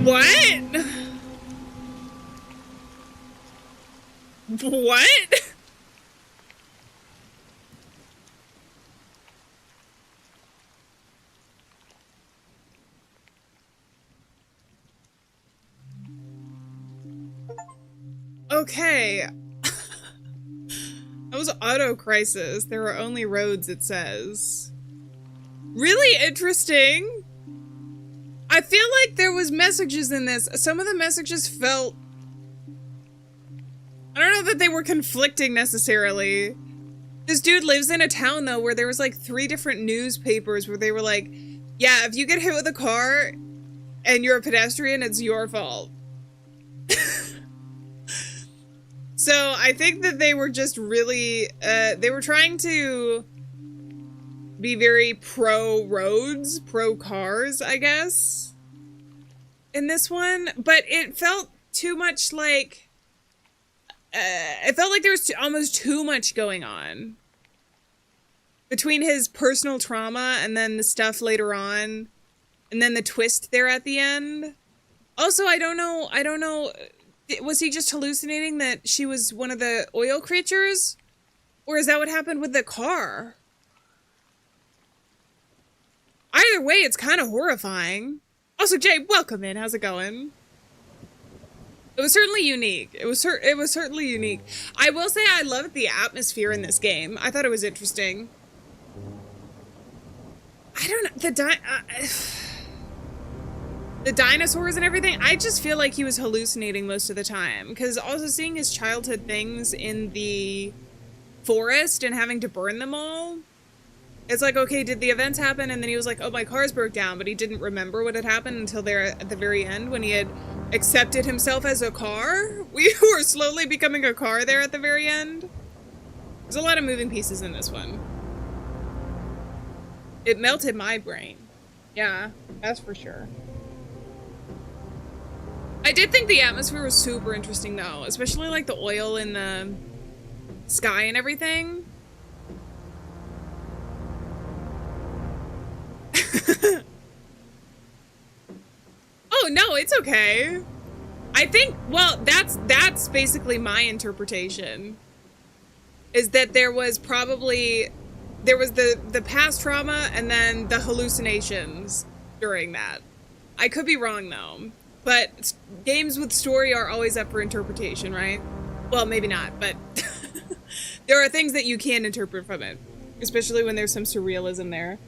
What? What? Okay. That was auto crisis. There are only roads, it says. Really interesting. I feel like there was messages in this. Some of the messages felt... I don't know that they were conflicting necessarily. This dude lives in a town, though, where there was like 3 different newspapers where they were like, yeah, if you get hit with a car and you're a pedestrian, it's your fault. So I think that they were just really, they were trying to be very pro roads, pro cars, I guess, in this one. But it felt too much like, it felt like there was almost too much going on. Between his personal trauma and then the stuff later on, and then the twist there at the end. Also, I don't know, was he just hallucinating that she was one of the oil creatures? Or is that what happened with the car? Either way, it's kind of horrifying. Also, Jay, welcome in. How's it going? It was certainly unique. It was certainly unique. I will say I loved the atmosphere in this game. I thought it was interesting. I don't know, the dinosaurs and everything, I just feel like he was hallucinating most of the time. Because also seeing his childhood things in the forest and having to burn them all. It's like, okay, did the events happen? And then he was like, oh, my car's broke down. But he didn't remember what had happened until there at the very end when he had accepted himself as a car. We were slowly becoming a car there at the very end. There's a lot of moving pieces in this one. It melted my brain. Yeah, that's for sure. I did think the atmosphere was super interesting, though. Especially, like, the oil in the sky and everything. Oh, no, it's okay. I think, well, that's basically my interpretation. Is that there was probably... There was the past trauma and then the hallucinations during that. I could be wrong, though. But games with story are always up for interpretation, right? Well, maybe not, but there are things that you can interpret from it. Especially when there's some surrealism there.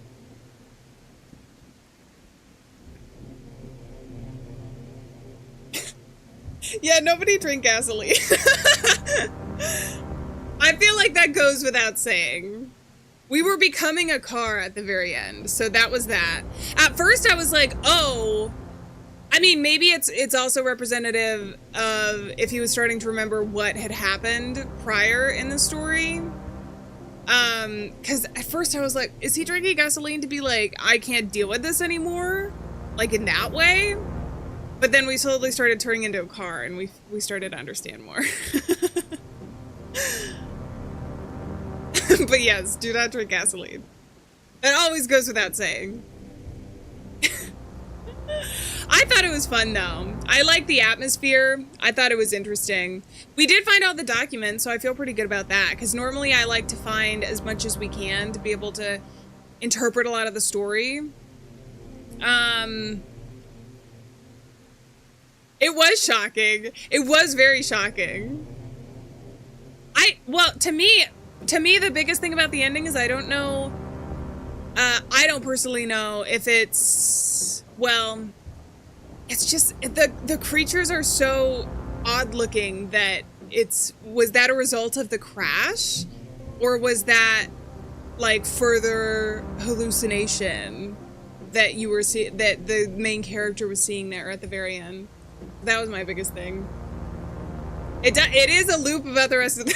Yeah, nobody drink gasoline. I feel like that goes without saying. We were becoming a car at the very end, so that was that. At first I was like, oh... I mean, maybe it's also representative of if he was starting to remember what had happened prior in the story. Because at first I was like, is he drinking gasoline to be like, I can't deal with this anymore? Like in that way? But then we slowly started turning into a car and we started to understand more. But yes, do not drink gasoline. That always goes without saying. I thought it was fun, though. I liked the atmosphere. I thought it was interesting. We did find out the document, so I feel pretty good about that. Because normally I like to find as much as we can to be able to interpret a lot of the story. It was shocking. It was very shocking. Well, to me, the biggest thing about the ending is I don't know. I don't personally know if it's, well... It's just, the creatures are so odd looking that was that a result of the crash? Or was that, like, further hallucination that you were that the main character was seeing there at the very end? That was my biggest thing. It is a loop about the rest of the...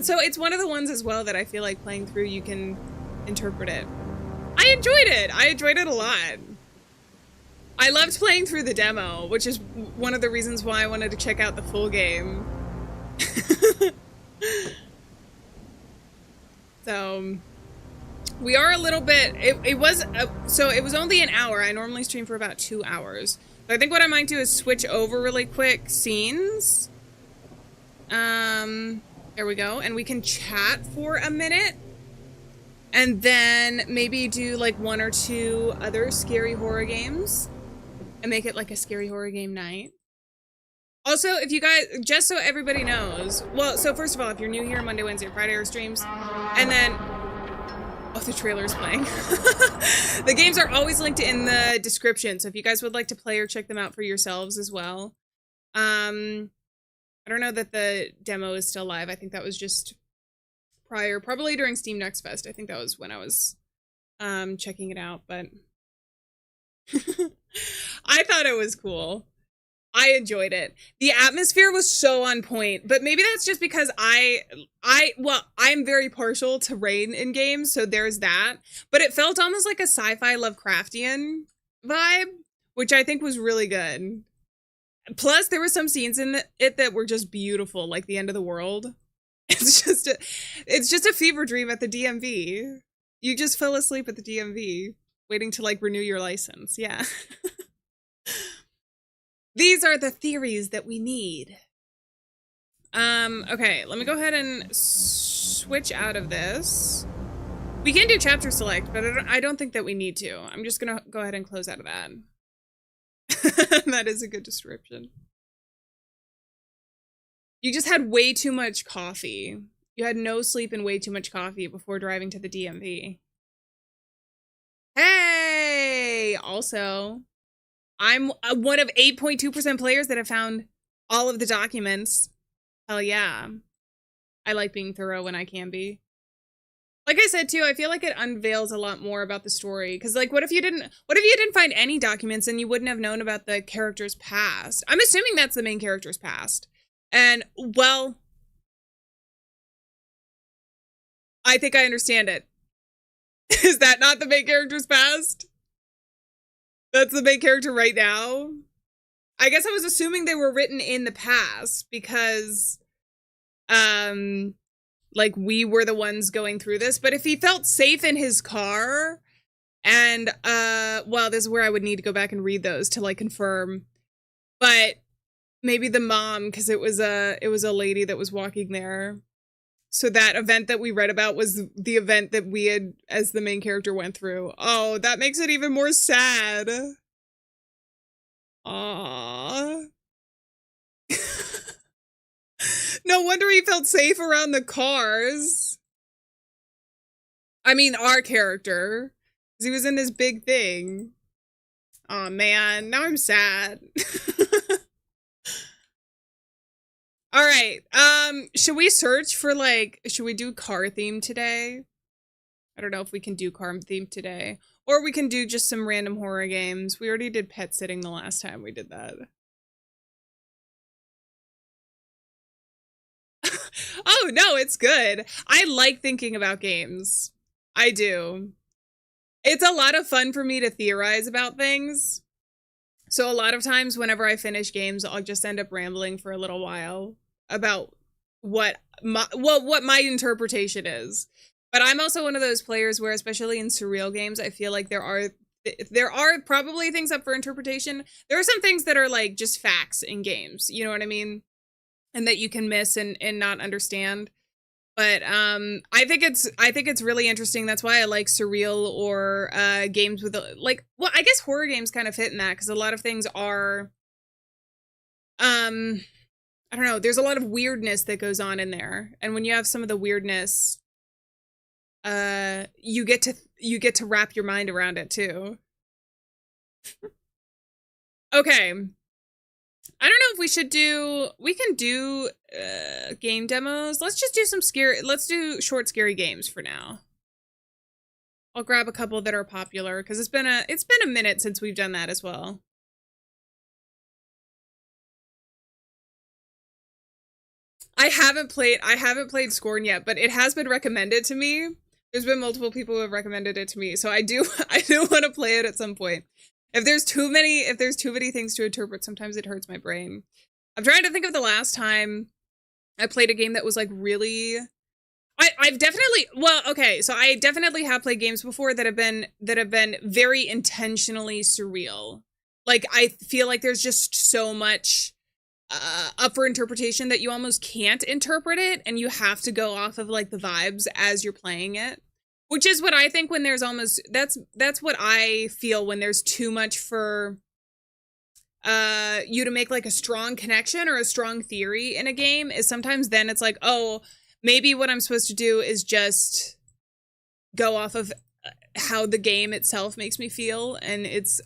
so it's one of the ones as well that I feel like playing through you can interpret it. I enjoyed it. I enjoyed it a lot. I loved playing through the demo, which is one of the reasons why I wanted to check out the full game. So, we are a little bit, it was only an hour. I normally stream for about 2 hours. But I think what I might do is switch over really quick scenes. There we go. And we can chat for a minute. And then maybe do like 1 or 2 other scary horror games. And make it like a scary horror game night. Also, if you guys, just so everybody knows, well, so first of all, if you're new here, Monday, Wednesday, Friday are streams, and then, oh, the trailer's playing. The games are always linked in the description, so if you guys would like to play or check them out for yourselves as well. I don't know that the demo is still live. I think that was just prior, probably during Steam Next Fest. I think that was when I was checking it out, but I thought it was cool. I enjoyed it. The atmosphere was so on point, but maybe that's just because I'm very partial to rain in games, so there's that. But it felt almost like a sci-fi Lovecraftian vibe, which I think was really good. Plus, there were some scenes in it that were just beautiful, like the end of the world. It's just a fever dream at the DMV. You just fell asleep at the DMV, waiting to like renew your license. Yeah. These are the theories that we need. Okay, let me go ahead and switch out of this. We can do chapter select, but I don't think that we need to. I'm just gonna go ahead and close out of that. That is a good description. You just had way too much coffee. You had no sleep and way too much coffee before driving to the DMV. Hey! Also, I'm one of 8.2% players that have found all of the documents. Hell yeah. I like being thorough when I can be. Like I said too, I feel like it unveils a lot more about the story. Cause like, what if you didn't find any documents and you wouldn't have known about the character's past? I'm assuming that's the main character's past. And well, I think I understand it. Is that not the main character's past? That's the main character right now? I guess I was assuming they were written in the past because, like we were the ones going through this. But if he felt safe in his car and, well, this is where I would need to go back and read those to like confirm. But maybe the mom, because it was a lady that was walking there. So that event that we read about was the event that we had, as the main character, went through. Oh, that makes it even more sad. Aww. No wonder he felt safe around the cars. I mean, our character. Because he was in this big thing. Aw, man. Now I'm sad. All right. Should we search for should we do car theme today? I don't know if we can do car theme today. Or we can do just some random horror games. We already did pet sitting the last time we did that. Oh, no, it's good. I like thinking about games. I do. It's a lot of fun for me to theorize about things. So a lot of times whenever I finish games, I'll just end up rambling for a little while about what my interpretation is. But I'm also one of those players where, especially in surreal games, I feel like there are probably things up for interpretation. There are some things that are like just facts in games, you know what I mean? And that you can miss and not understand. But I think it's really interesting. That's why I like surreal or games with well, I guess horror games kind of fit in that because a lot of things are I don't know, there's a lot of weirdness that goes on in there. And when you have some of the weirdness, you get to wrap your mind around it too. Okay. I don't know if we can do game demos. Let's just do let's do short scary games for now. I'll grab a couple that are popular because it's been a minute since we've done that as well. I haven't played Scorn yet, but it has been recommended to me. There's been multiple people who have recommended it to me, so I do want to play it at some point. If there's too many things to interpret, sometimes it hurts my brain. I'm trying to think of the last time I played a game that was like really. I've definitely so I definitely have played games before that have been very intentionally surreal. Like I feel like there's just so much up for interpretation that you almost can't interpret it, and you have to go off of like the vibes as you're playing it. Which is what I think when there's almost, that's what I feel when there's too much for you to make like a strong connection or a strong theory in a game is sometimes then it's like, oh, maybe what I'm supposed to do is just go off of how the game itself makes me feel, and it's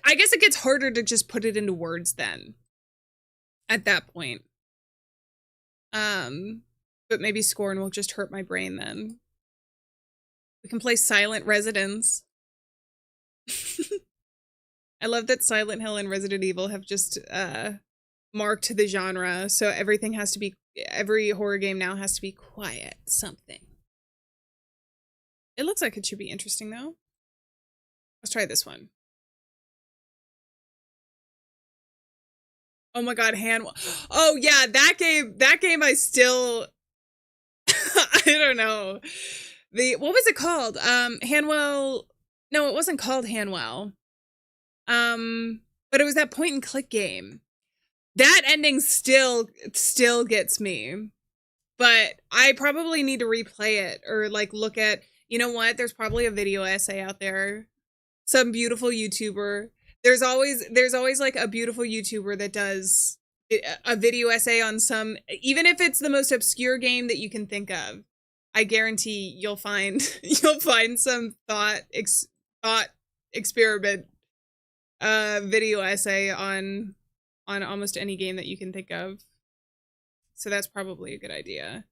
I guess it gets harder to just put it into words then at that point. But maybe Scorn will just hurt my brain then. We can play Silent Residence. I love that Silent Hill and Resident Evil have just marked the genre, so everything has to be, every horror game now has to be quiet something. It looks like it should be interesting though. Let's try this one. Oh my god, oh yeah, that game I still I don't know. What was it called? Hanwell. No, it wasn't called Hanwell. But it was that point and click game. That ending still gets me. But I probably need to replay it or like look at, you know what? There's probably a video essay out there. Some beautiful YouTuber. There's always like a beautiful YouTuber that does a video essay on some, even if it's the most obscure game that you can think of. I guarantee you'll find some thought experiment video essay on almost any game that you can think of. So that's probably a good idea.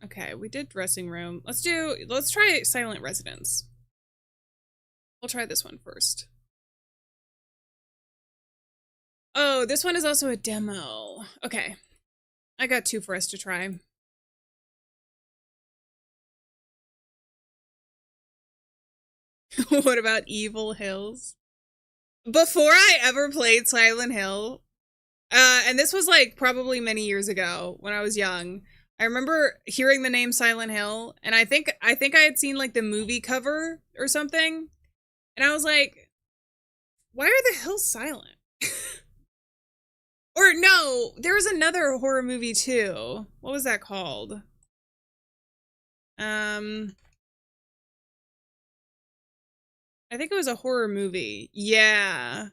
Okay, we did dressing room. Let's try Silent Residence. We'll try this one first. Oh, this one is also a demo. Okay. I got 2 for us to try. What about Evil Hills? Before I ever played Silent Hill, and this was like probably many years ago when I was young, I remember hearing the name Silent Hill, and I think I had seen like the movie cover or something, and I was like, why are the hills silent? Or no, there was another horror movie too. What was that called? I think it was a horror movie. Yeah.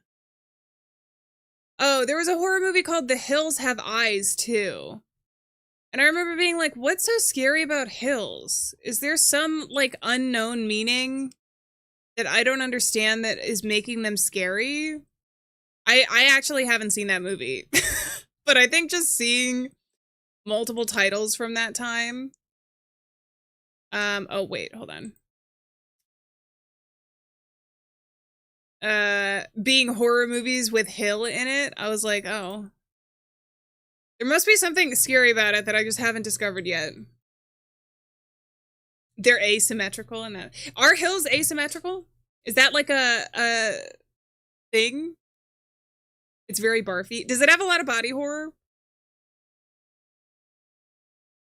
Oh, there was a horror movie called The Hills Have Eyes too. And I remember being like, what's so scary about hills? Is there some like unknown meaning that I don't understand that is making them scary? I actually haven't seen that movie, but I think just seeing multiple titles from that time. Oh wait, hold on. Being horror movies with Hill in it, I was like, oh. There must be something scary about it that I just haven't discovered yet. They're asymmetrical in that. Are hills asymmetrical? Is that like a thing? It's very barfy. Does it have a lot of body horror?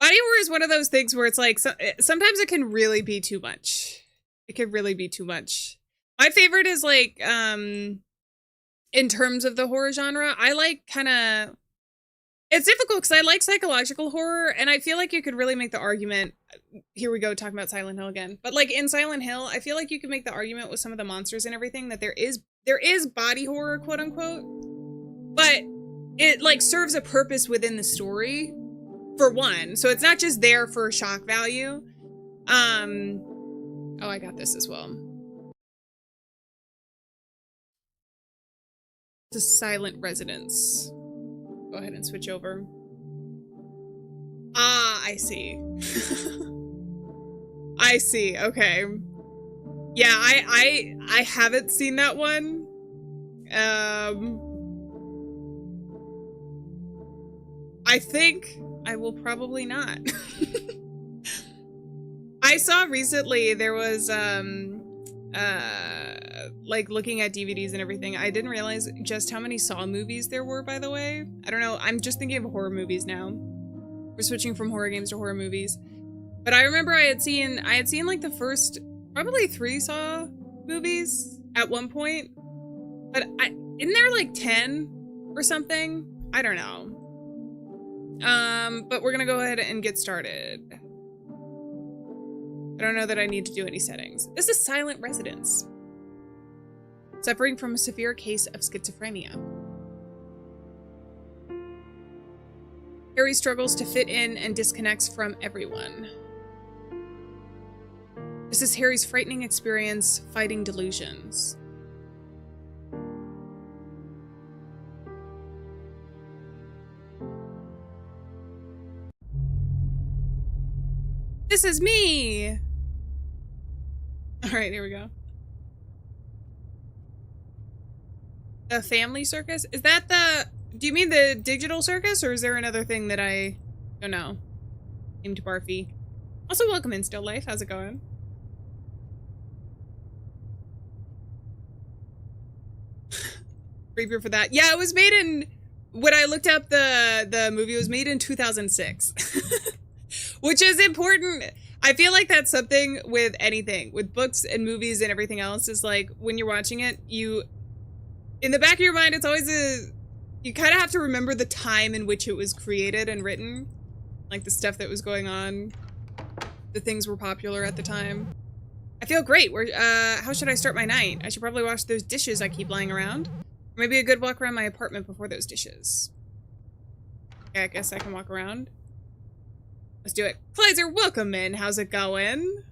Body horror is one of those things where it's like, sometimes it can really be too much. It can really be too much. My favorite is like, in terms of the horror genre, I like kind of, it's difficult because I like psychological horror, and I feel like you could really make the argument, here we go, talking about Silent Hill again, but like in Silent Hill, I feel like you could make the argument with some of the monsters and everything that there is body horror, quote unquote, but it like serves a purpose within the story, for one, so it's not just there for shock value. Oh, I got this as well. It's a Silent Residence. Go ahead and switch over. Ah, I see. I see. Okay. Yeah, I haven't seen that one. I think I will probably not. I saw recently there was like looking at DVDs and everything, I didn't realize just how many Saw movies there were, by the way. I don't know, I'm just thinking of horror movies now. We're switching from horror games to horror movies. But I remember I had seen like the first probably 3 Saw movies at one point. But isn't there like 10 or something? I don't know. But we're gonna go ahead and get started. I don't know that I need to do any settings. This is Silent Residence. Suffering from a severe case of schizophrenia. Harry struggles to fit in and disconnects from everyone. This is Harry's frightening experience fighting delusions. This is me! Alright, here we go. A family circus? Is that the... Do you mean the digital circus, or is there another thing that I don't know? Named Barfy. Also, welcome in, Still Life. How's it going? Preview for that. Yeah, it was made in... When I looked up the movie, it was made in 2006. Which is important. I feel like that's something with anything. With books and movies and everything else, is like, when you're watching it, you... In the back of your mind, it's always a... You kind of have to remember the time in which it was created and written. Like the stuff that was going on. The things were popular at the time. I feel great. How should I start my night? I should probably wash those dishes I keep lying around. Or maybe a good walk around my apartment before those dishes. Okay, I guess I can walk around. Let's do it. Kleiser, welcome in. How's it going?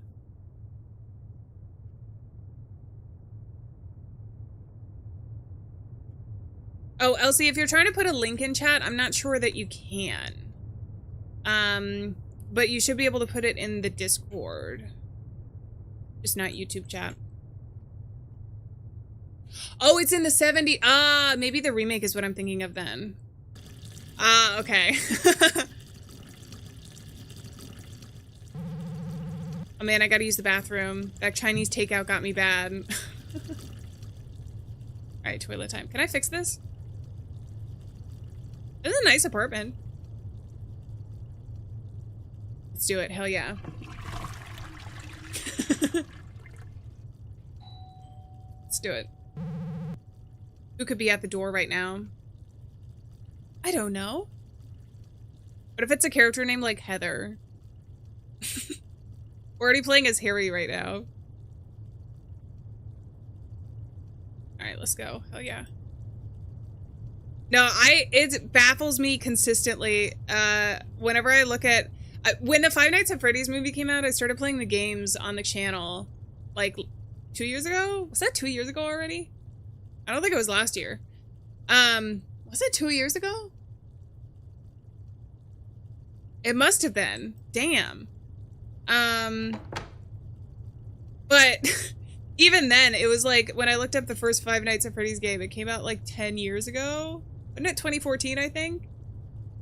Oh, Elsie, if you're trying to put a link in chat, I'm not sure that you can. But you should be able to put it in the Discord. Just not YouTube chat. Oh, it's in the 70s. Ah, maybe the remake is what I'm thinking of then. Ah, okay. Oh man, I gotta use the bathroom. That Chinese takeout got me bad. Alright, toilet time. Can I fix this? This is a nice apartment. Let's do it. Hell yeah. Let's do it. Who could be at the door right now? I don't know. What if it's a character named like Heather? We're already playing as Harry right now. Alright, let's go. Hell yeah. No, it baffles me consistently, whenever I look at, when the Five Nights at Freddy's movie came out, I started playing the games on the channel, like, 2 years ago? Was that 2 years ago already? I don't think it was last year. Was it 2 years ago? It must have been. Damn. But even then, it was like, when I looked up the first Five Nights at Freddy's game, it came out like 10 years ago. Wasn't it 2014, I think?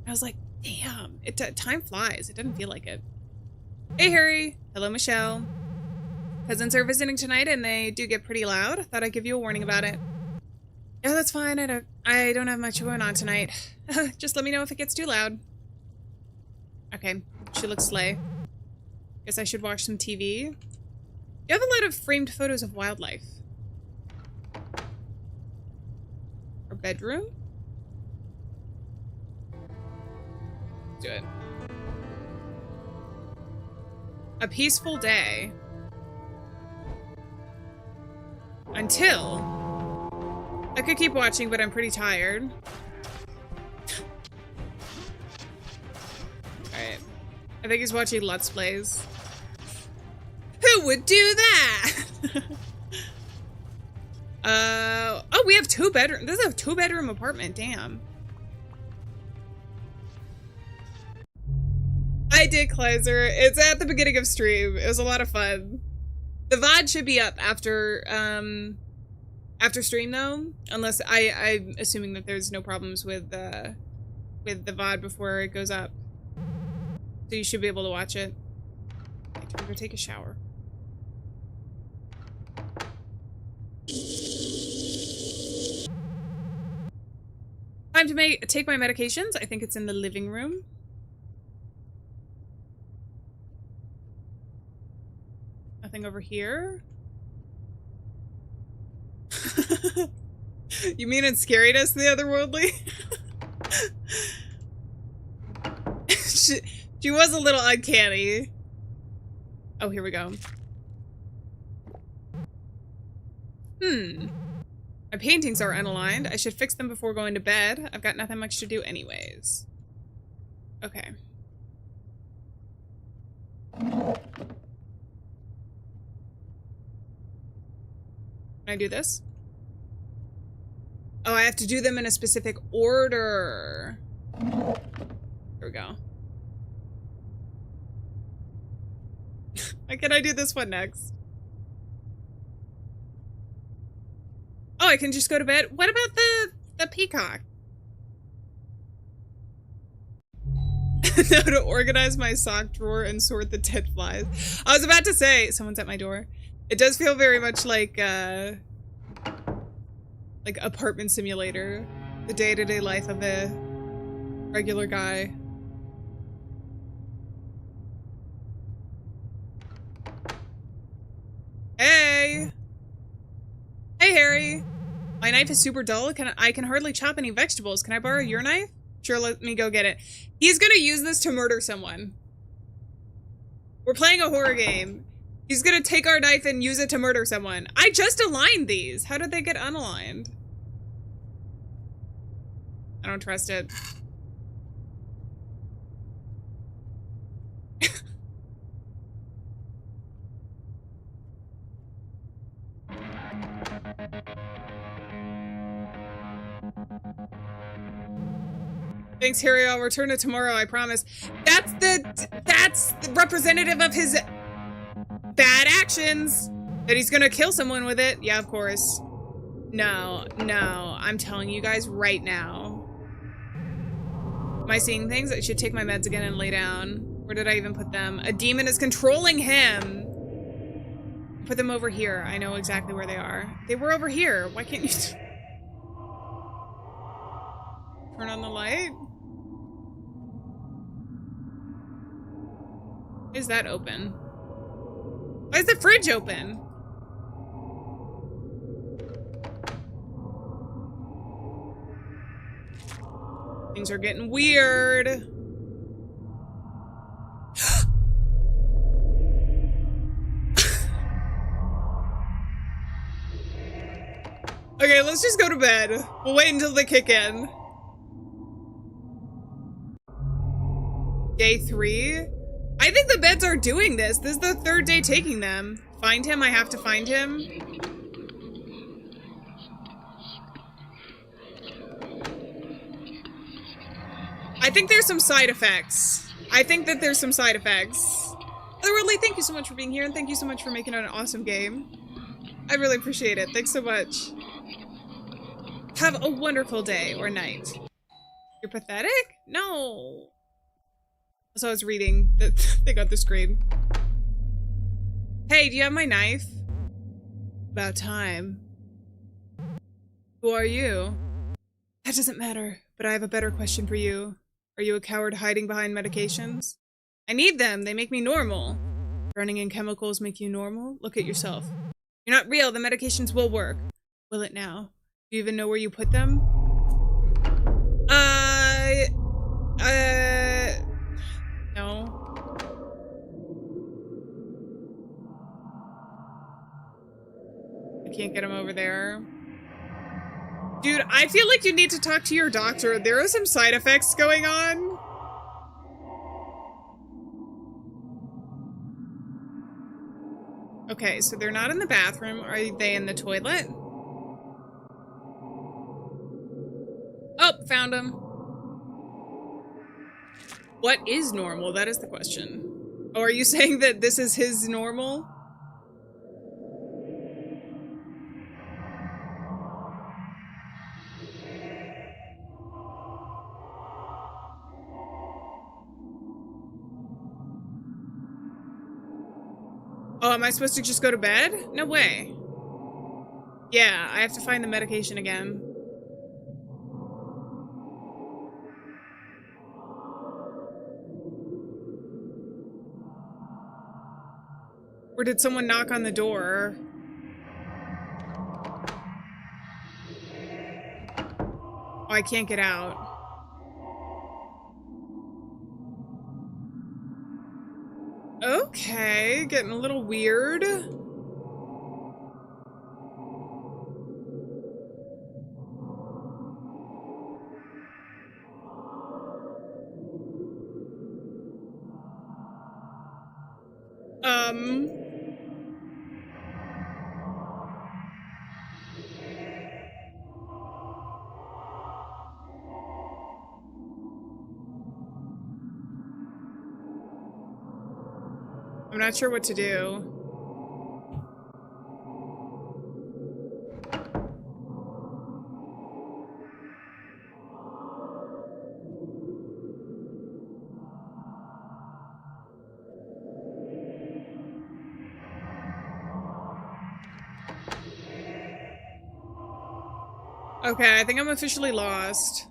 I was like, damn, time flies. It doesn't feel like it. Hey, Harry. Hello, Michelle. Cousins are visiting tonight, and they do get pretty loud. Thought I'd give you a warning about it. Yeah, that's fine. I don't have much going on tonight. Just let me know if it gets too loud. Okay, she looks slay. Guess I should watch some TV. You have a lot of framed photos of wildlife. Our bedroom? Let's do it. A peaceful day. Until... I could keep watching, but I'm pretty tired. Alright. I think he's watching Let's Plays. Who would do that? Oh, we have 2 bedrooms. This is a 2-bedroom apartment, damn. I did, Kleiser. It's at the beginning of stream. It was a lot of fun. The VOD should be up after stream though, unless I'm assuming that there's no problems with the VOD before it goes up. So you should be able to watch it. I time to go take a shower. Time to take my medications. I think it's in the living room. Nothing over here. You mean in Scariness the Otherworldly? She was a little uncanny. Oh, here we go. My paintings are unaligned. I should fix them before going to bed. I've got nothing much to do anyways. Okay. Can I do this? Oh, I have to do them in a specific order. Here we go. Why can't I do this one next? Oh, I can just go to bed? What about the peacock? Now to organize my sock drawer and sort the dead flies. I was about to say, someone's at my door. It does feel very much like Apartment Simulator. The day-to-day life of a regular guy. Hey! Hey, Harry! My knife is super dull. I can hardly chop any vegetables. Can I borrow your knife? Sure, let me go get it. He's gonna use this to murder someone. We're playing a horror game. He's gonna take our knife and use it to murder someone. I just aligned these. How did they get unaligned? I don't trust it. Thanks, Harry. I'll return it tomorrow, I promise. That's the representative of his bad actions. That he's gonna kill someone with it. Yeah, of course. No. I'm telling you guys right now. Am I seeing things? I should take my meds again and lay down. Where did I even put them? A demon is controlling him. Put them over here. I know exactly where they are. They were over here. Why can't you turn on the light? Why is that open? Why is the fridge open? Things are getting weird. Okay, let's just go to bed. We'll wait until they kick in. Day 3? I think the beds are doing this. This is the 3rd day taking them. Find him. I have to find him. I think there's some side effects. Otherworldly, thank you so much for being here, and thank you so much for making it an awesome game. I really appreciate it. Thanks so much. Have a wonderful day or night. You're pathetic? No. So I was reading that they got the screen. Hey, do you have my knife? About time. Who are you? That doesn't matter, but I have a better question for you. Are you a coward hiding behind medications? I need them. They make me normal. Running in chemicals make you normal? Look at yourself. You're not real. The medications will work. Will it now? Do you even know where you put them? No. I can't get him over there. Dude, I feel like you need to talk to your doctor. There are some side effects going on. Okay, so they're not in the bathroom. Are they in the toilet? Oh, found him. What is normal? That is the question. Oh, are you saying that this is his normal? Oh, am I supposed to just go to bed? No way. Yeah, I have to find the medication again. Or did someone knock on the door? Oh, I can't get out. Okay, getting a little weird. Um... I'm not sure what to do. Okay, I think I'm officially lost.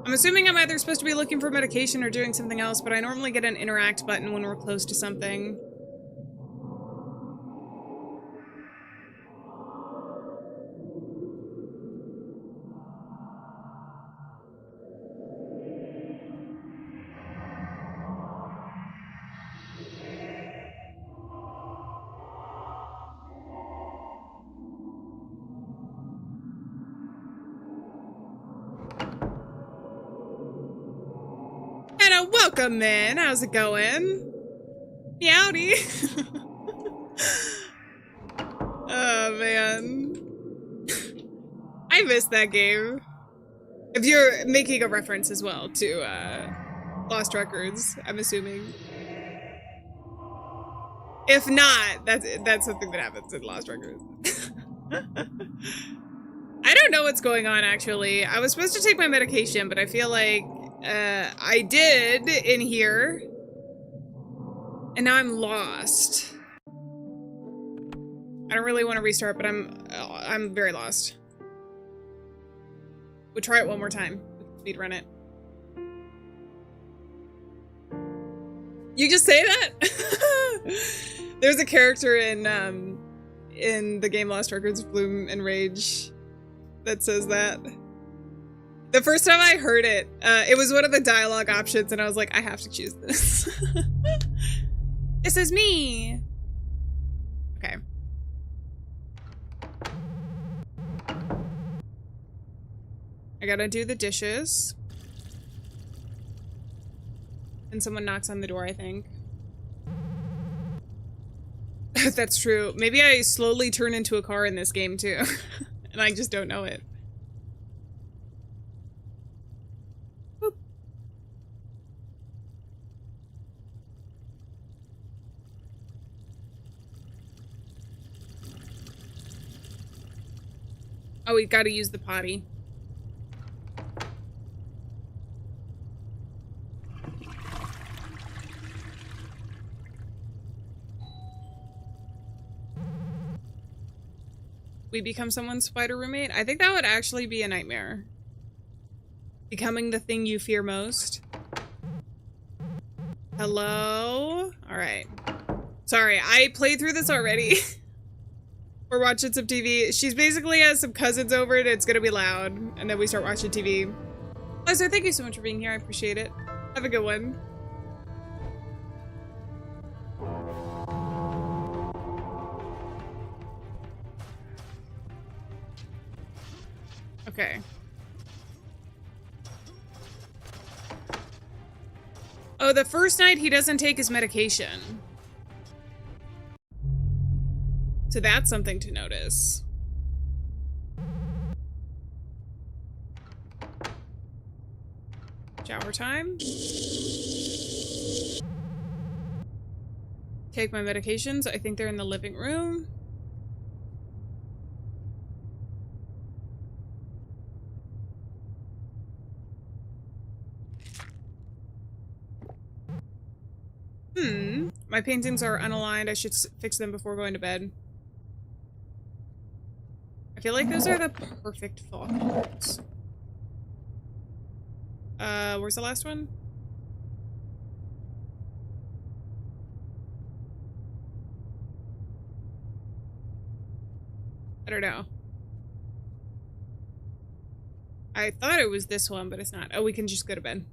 I'm assuming I'm either supposed to be looking for medication or doing something else, but I normally get an interact button when we're close to something. Hello, welcome in. How's it going? Meowdy. Oh, man. I missed that game. If you're making a reference as well to, Lost Records, I'm assuming. If not, that's something that happens in Lost Records. I don't know what's going on, actually. I was supposed to take my medication, but I feel like I did in here. And now I'm lost. I don't really want to restart, but I'm very lost. We'll try it one more time. Speed run it. You just say that? There's a character in the game Lost Records, Bloom and Rage, that says that. The first time I heard it, it was one of the dialogue options, and I was like, I have to choose this. This is me. Okay. I gotta do the dishes. And someone knocks on the door, I think. That's true. Maybe I slowly turn into a car in this game, too. And I just don't know it. Boop. Oh, we gotta use the potty. We become someone's spider roommate? I think that would actually be a nightmare. Becoming the thing you fear most. Hello? Alright. Sorry, I played through this already. We're watching some TV. She's basically has some cousins over and it's gonna be loud. And then we start watching TV. Lester, thank you so much for being here. I appreciate it. Have a good one. Okay. Oh, the first night he doesn't take his medication. So that's something to notice. Shower time. Take my medications. I think they're in the living room. My paintings are unaligned. I should fix them before going to bed. I feel like those are the perfect thoughts. Where's the last one? I don't know. I thought it was this one, but it's not. Oh, we can just go to bed.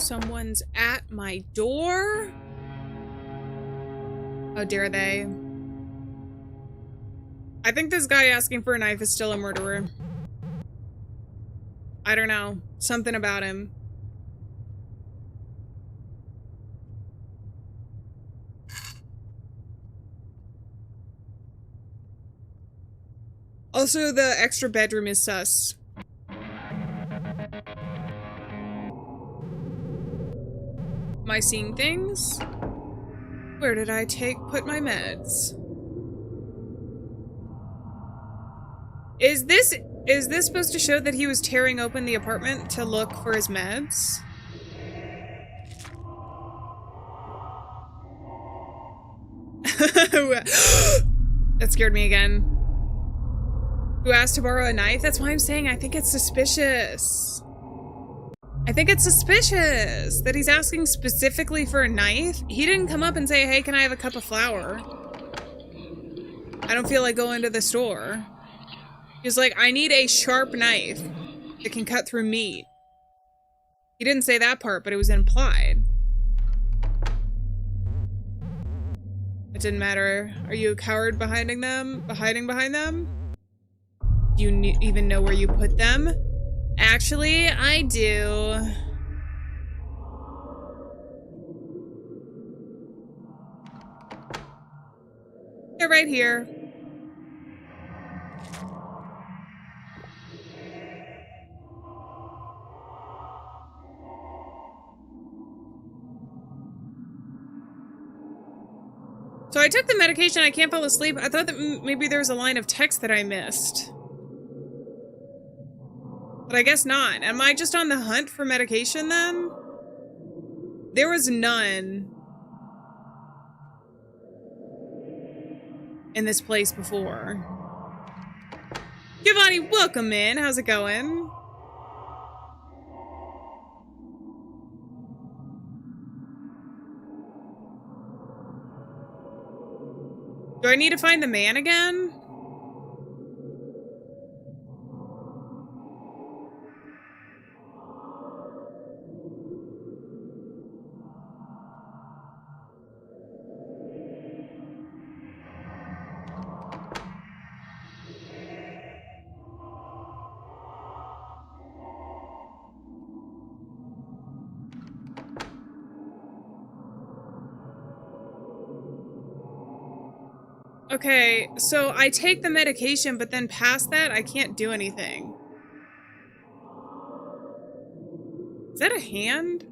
Someone's at my door? How dare they? I think this guy asking for a knife is still a murderer. I don't know. Something about him. Also, the extra bedroom is sus. Am I seeing things? Where did I put my meds? Is this supposed to show that he was tearing open the apartment to look for his meds? That scared me again. Who asked to borrow a knife? That's why I'm saying I think it's suspicious. I think it's suspicious that he's asking specifically for a knife. He didn't come up and say, hey, can I have a cup of flour? I don't feel like going to the store. He's like, I need a sharp knife that can cut through meat. He didn't say that part, but it was implied. It didn't matter. Are you a coward hiding behind them? Do you even know where you put them? Actually, I do. They're right here. So I took the medication, I can't fall asleep. I thought that maybe there was a line of text that I missed. But I guess not. Am I just on the hunt for medication then? There was none in this place before. Giovanni, welcome in. How's it going? Do I need to find the man again? Okay, so I take the medication, but then past that, I can't do anything. Is that a hand?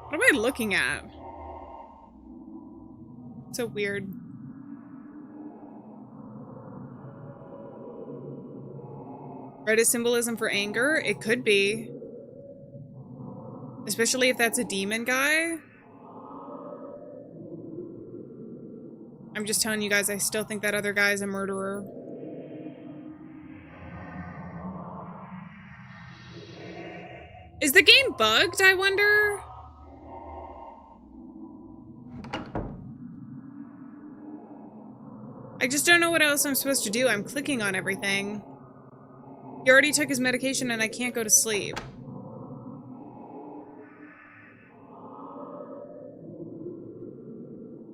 What am I looking at? So weird. Red is symbolism for anger? It could be. Especially if that's a demon guy. I'm just telling you guys, I still think that other guy is a murderer. Is the game bugged, I wonder? I just don't know what else I'm supposed to do. I'm clicking on everything. He already took his medication and I can't go to sleep.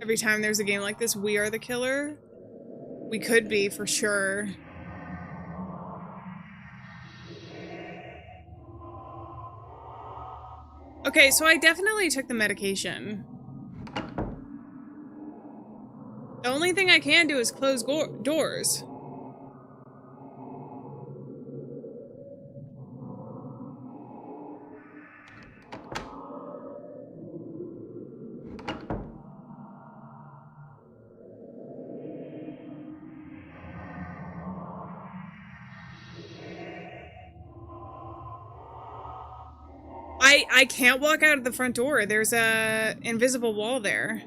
Every time there's a game like this, we are the killer. We could be, for sure. Okay, so I definitely took the medication. The only thing I can do is close doors. I can't walk out of the front door. There's a invisible wall there.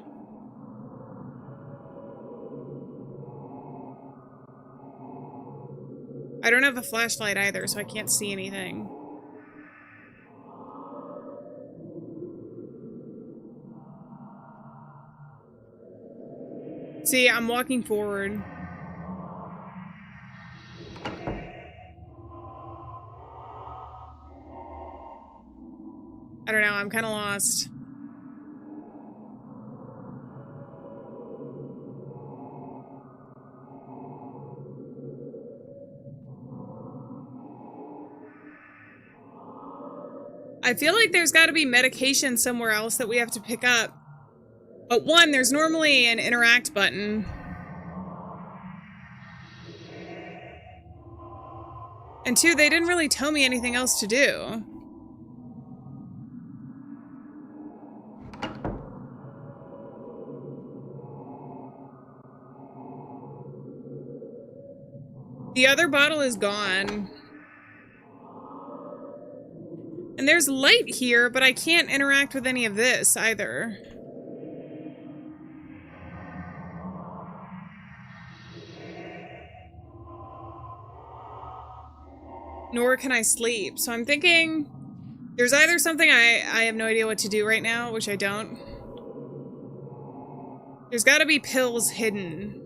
I don't have a flashlight either, so I can't see anything. See, I'm walking forward. I don't know, I'm kind of lost. I feel like there's got to be medication somewhere else that we have to pick up. But one, there's normally an interact button. And two, they didn't really tell me anything else to do. The other bottle is gone. And there's light here, but I can't interact with any of this either. Nor can I sleep. So I'm thinking there's either something I have no idea what to do right now, which I don't. There's got to be pills hidden.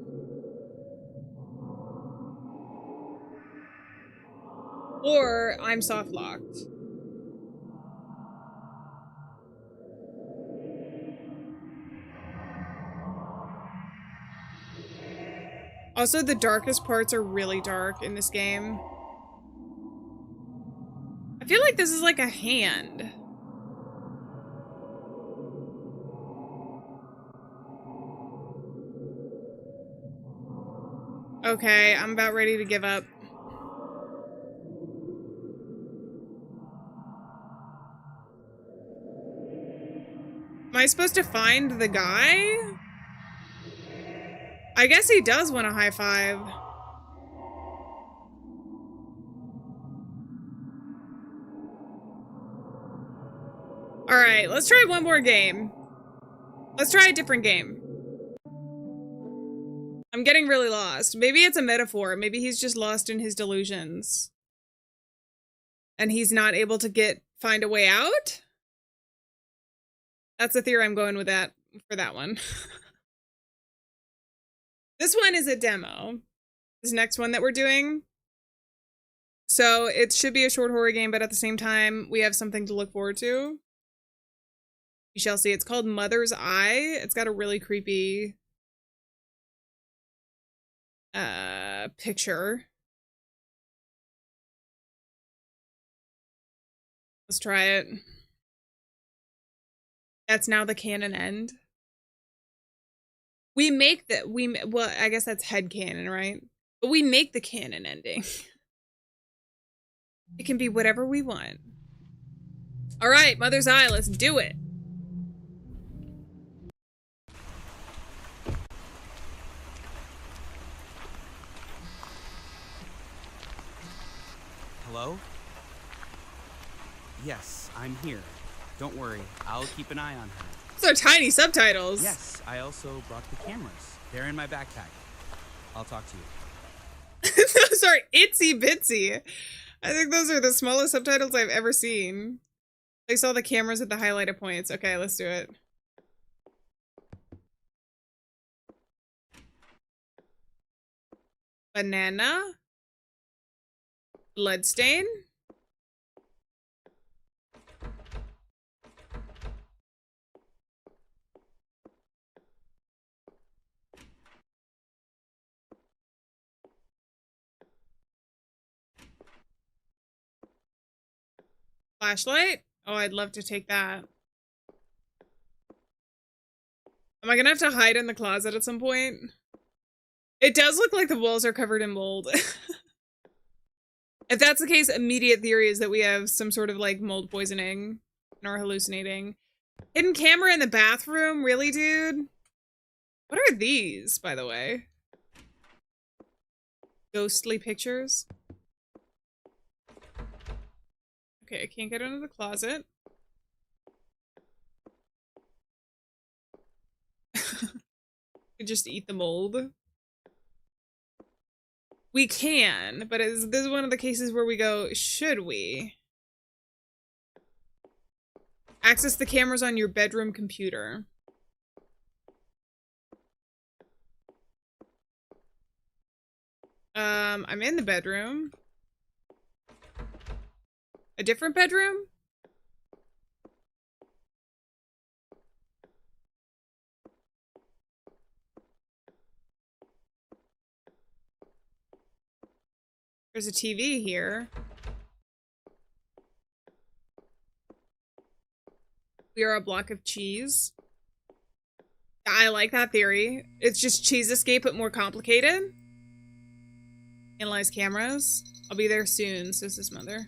Or I'm soft locked. Also, the darkest parts are really dark in this game. I feel like this is like a hand. Okay, I'm about ready to give up. Am I supposed to find the guy? I guess he does want a high five. Alright, let's try one more game. Let's try a different game. I'm getting really lost. Maybe it's a metaphor. Maybe he's just lost in his delusions. And he's not able to find a way out? That's the theory I'm going with that for that one. This one is a demo. This next one that we're doing. So it should be a short horror game, but at the same time, we have something to look forward to. You shall see. It's called Mother's Eye. It's got a really creepy picture. Let's try it. That's now the canon end. We make well, I guess that's head canon, right? But we make the canon ending. It can be whatever we want. All right, Mother's Eye, let's do it. Hello? Yes, I'm here. Don't worry, I'll keep an eye on her. Those are tiny subtitles. Yes, I also brought the cameras. They're in my backpack. I'll talk to you. Those are itsy bitsy. I think those are the smallest subtitles I've ever seen. They saw the cameras at the highlighted points. Okay, let's do it. Banana. Bloodstain. Flashlight? Oh, I'd love to take that. Am I gonna have to hide in the closet at some point? It does look like the walls are covered in mold. If that's the case, immediate theory is that we have some sort of like mold poisoning and are hallucinating. Hidden camera in the bathroom? Really, dude? What are these, by the way? Ghostly pictures? Okay, I can't get into the closet. Could just eat the mold. We can, but this is one of the cases where we go, should we? Access the cameras on your bedroom computer. I'm in the bedroom. A different bedroom? There's a TV here. We are a block of cheese. I like that theory. It's just Cheese Escape, but more complicated. Analyze cameras. I'll be there soon, says his mother.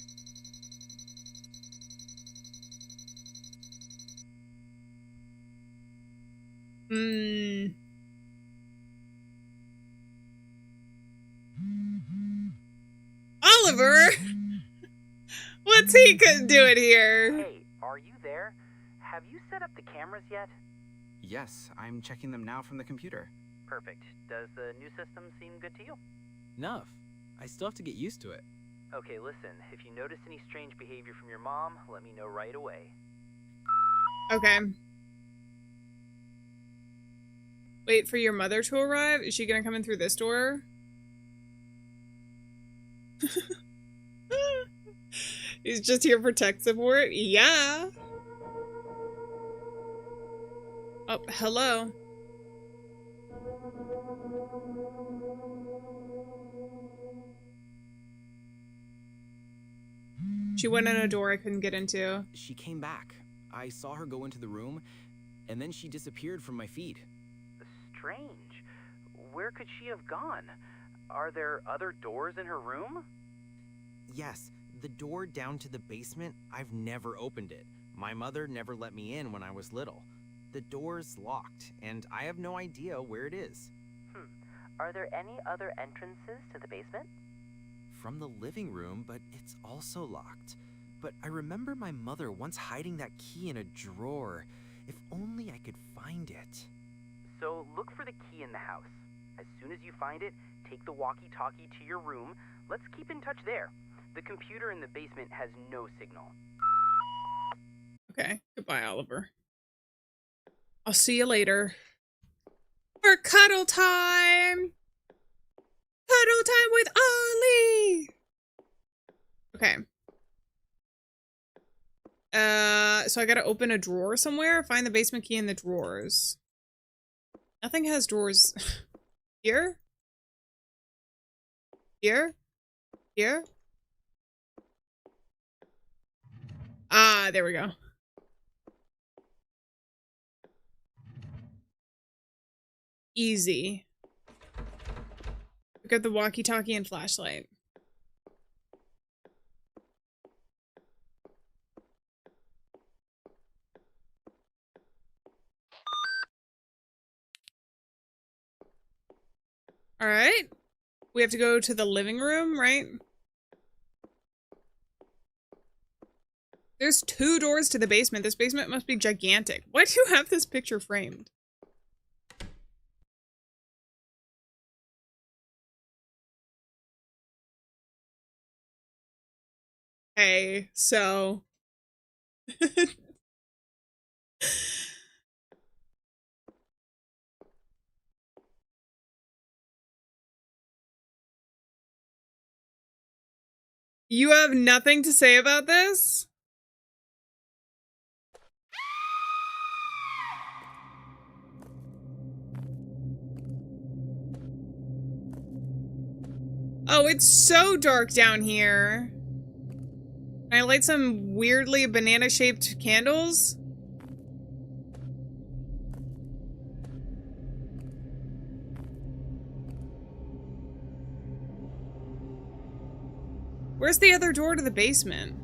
Oliver! What's he doing here? Hey, are you there? Have you set up the cameras yet? Yes, I'm checking them now from the computer. Perfect. Does the new system seem good to you? Enough. I still have to get used to it. Okay, listen. If you notice any strange behavior from your mom, let me know right away. Okay. Wait for your mother to arrive? Is she gonna come in through this door? He's just here for tech support? Yeah. Oh, hello. She went in a door I couldn't get into. She came back. I saw her go into the room, and then she disappeared from my feed. Strange. Where could she have gone? Are there other doors in her room? Yes, the door down to the basement, I've never opened it. My mother never let me in when I was little. The door's locked, and I have no idea where it is. Are there any other entrances to the basement? From the living room, but it's also locked. But I remember my mother once hiding that key in a drawer. If only I could find it. So look for the key in the house. As soon as you find it, take the walkie-talkie to your room. Let's keep in touch there. The computer in the basement has no signal. Okay, goodbye, Oliver. I'll see you later. For cuddle time! Cuddle time with Ollie! Okay. So I gotta open a drawer somewhere? Find the basement key in the drawers. Nothing has drawers. Here? Here? Here? Ah, there we go. Easy. Pick up the walkie-talkie and flashlight. All right. We have to go to the living room, right? There's 2 doors to the basement. This basement must be gigantic. Why do you have this picture framed? Hey, so... You have nothing to say about this? Oh, it's so dark down here. Can I light some weirdly banana-shaped candles? Where's the other door to the basement?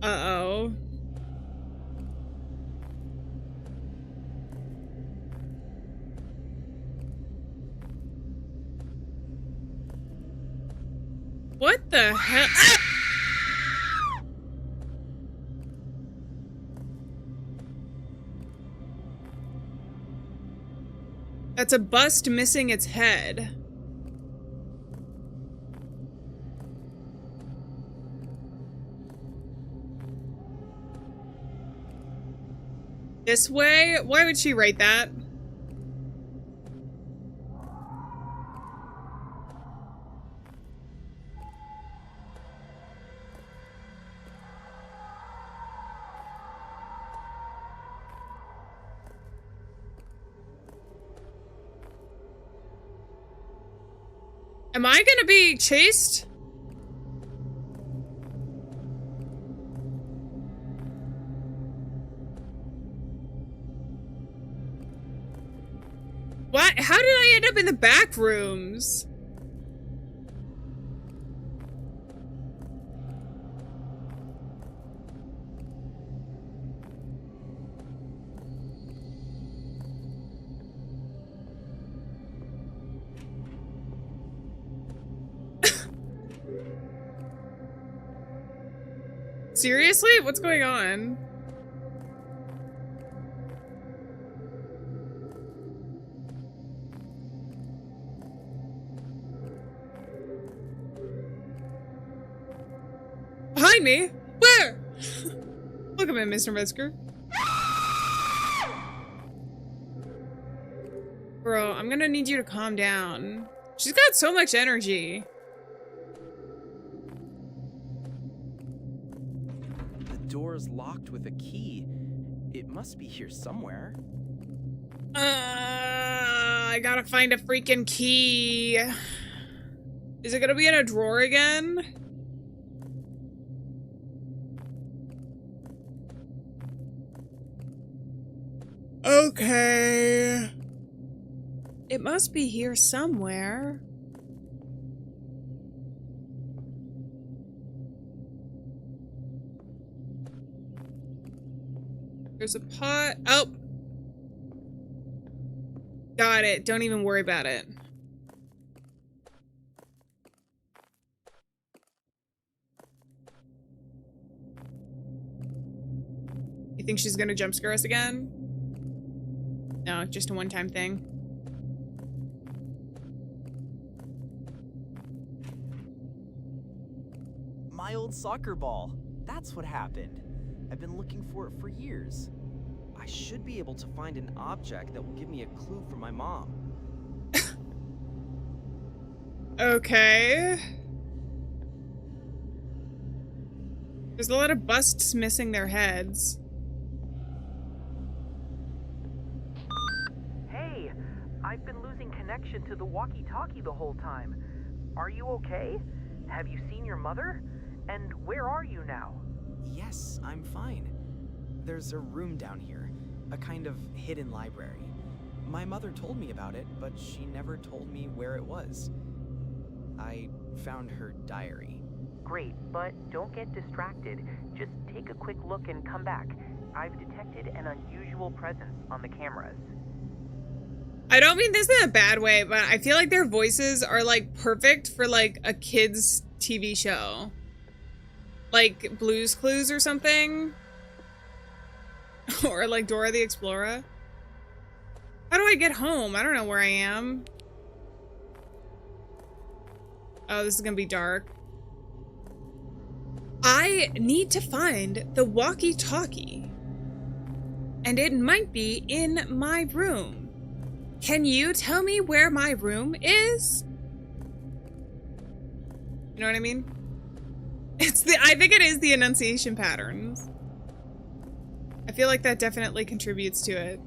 Uh-oh. What the hell? Ah! That's a bust missing its head. This way? Why would she write that? Am I gonna be chased? What? How did I end up in the back rooms? Seriously? What's going on? Behind me? Where? Look at me, Mr. Metzger. Bro, I'm gonna need you to calm down. She's got so much energy. The door's locked with a key. It must be here somewhere. I gotta find a freaking key. Is it gonna be in a drawer again? Okay. It must be here somewhere. There's a pot. Oh. Got it. Don't even worry about it. You think she's gonna jump scare us again? No, just a one-time thing. My old soccer ball. That's what happened. I've been looking for it for years. I should be able to find an object that will give me a clue from my mom. Okay. There's a lot of busts missing their heads. Hey, I've been losing connection to the walkie-talkie the whole time. Are you okay? Have you seen your mother? And where are you now? Yes, I'm fine. There's a room down here, a kind of hidden library. My mother told me about it, but she never told me where it was. I found her diary. Great, but don't get distracted. Just take a quick look and come back. I've detected an unusual presence on the cameras. I don't mean this in a bad way, but I feel like their voices are like perfect for like a kid's TV show. Like Blue's Clues or something. Or like Dora the Explorer. How do I get home? I don't know where I am. Oh, this is gonna be dark. I need to find the walkie-talkie. And it might be in my room. Can you tell me where my room is? You know what I mean? I think it is the enunciation patterns. I feel like that definitely contributes to it.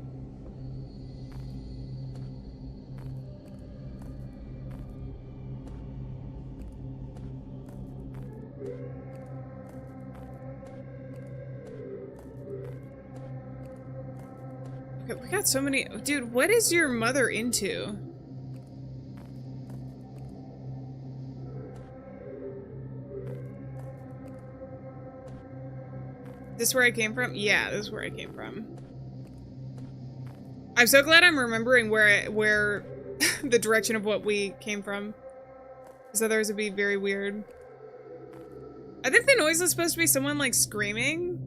Okay, we got so many. Dude, what is your mother into? This is where I came from? Yeah, this is where I came from. I'm so glad I'm remembering where the direction of what we came from. Because otherwise it'd be very weird. I think the noise is supposed to be someone like screaming.